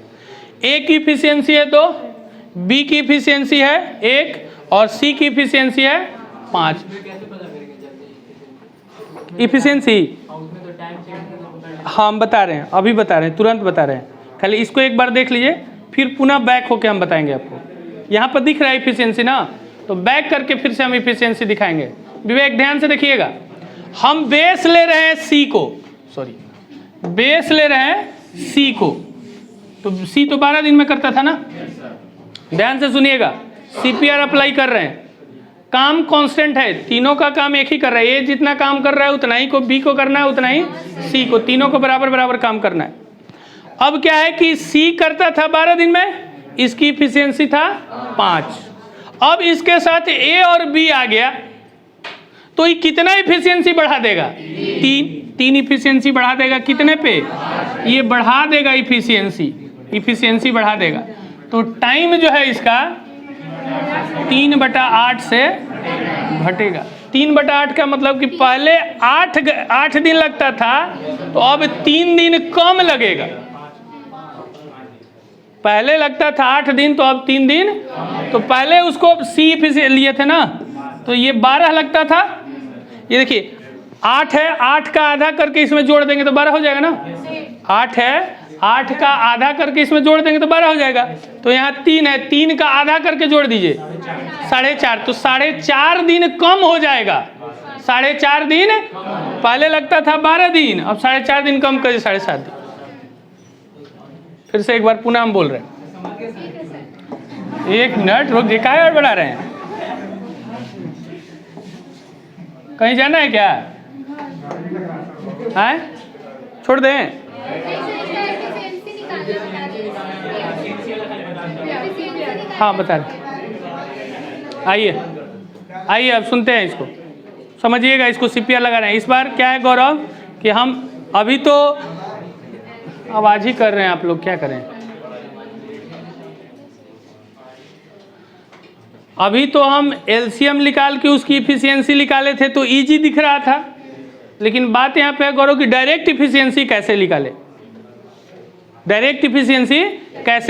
A की इफिशियंसी है 2, B की इफिशियंसी है 1 और C की इफिशियंसी है 5। इफिशियंसी हम बता रहे हैं, अभी बता रहे हैं, तुरंत बता रहे हैं, खाली इसको एक बार देख लीजिए, फिर पुनः बैक होके हम बताएंगे आपको। यहाँ पर दिख रहा है इफिशियंसी ना, तो बैक करके फिर से हम इफिशियंसी दिखाएंगे। विवेक ध्यान से देखिएगा, हम बेस ले रहे हैं C को, बेस ले रहे हैं C को, तो C तो 12 दिन में करता था ना। ध्यान से सुनिएगा, CPR अप्लाई कर रहे हैं, काम कांस्टेंट है, तीनों का काम एक ही कर रहा है, A जितना काम कर रहा है उतना ही को B को करना है, उतना ही C को, तीनों को बराबर बराबर काम करना है। अब क्या है कि C करता था 12 दिन में, इसकी इफिशियंसी था 5। अब इसके साथ A और B आ गया, तो ये कितना इफिशियंसी बढ़ा देगा, 3 इफिशियंसी बढ़ा देगा, कितने पे, ये बढ़ा देगा इफिशियंसी बढ़ा देगा। तो टाइम जो है इसका 3/8 से घटेगा। 3/8 का मतलब कि पहले 8 दिन लगता था, तो अब 3 दिन कम लगेगा। पहले लगता था 8 दिन, तो अब 3 दिन, तो पहले उसको C लिए थे ना, तो ये 12 लगता था। ये देखिए 8 है, 8 का आधा करके इसमें जोड़ देंगे तो 12 हो जाएगा ना। 8 है, 8 का आधा करके इसमें जोड़ देंगे तो 12 हो जाएगा। तो यहाँ 3 है, 3 का आधा करके जोड़ दीजिए 4.5, तो 4.5 दिन कम हो जाएगा। 4.5 दिन, पहले लगता था 12 दिन, अब 4.5 दिन कम कर 7.5 दिन। फिर से एक बार पुनः हम बोल रहे हैं, 1 मिनट रुक, काहे और बढ़ा रहे हैं, कहीं जाना है क्या, है छोड़ दें। हाँ बता रहे, आइए अब सुनते हैं इसको, समझिएगा, इसको CPR लगा रहे हैं। इस बार क्या है गौरव कि हम अभी तो आवाज ही कर रहे हैं, आप लोग क्या करें। अभी तो हम LCM निकाल के उसकी इफिशियंसी निकाले थे, तो इजी दिख रहा था, लेकिन बात यहाँ पे है गौरव कि डायरेक्ट इफिशियंसी कैसे निकाले। डायरेक्ट इफिशियंसी कैसे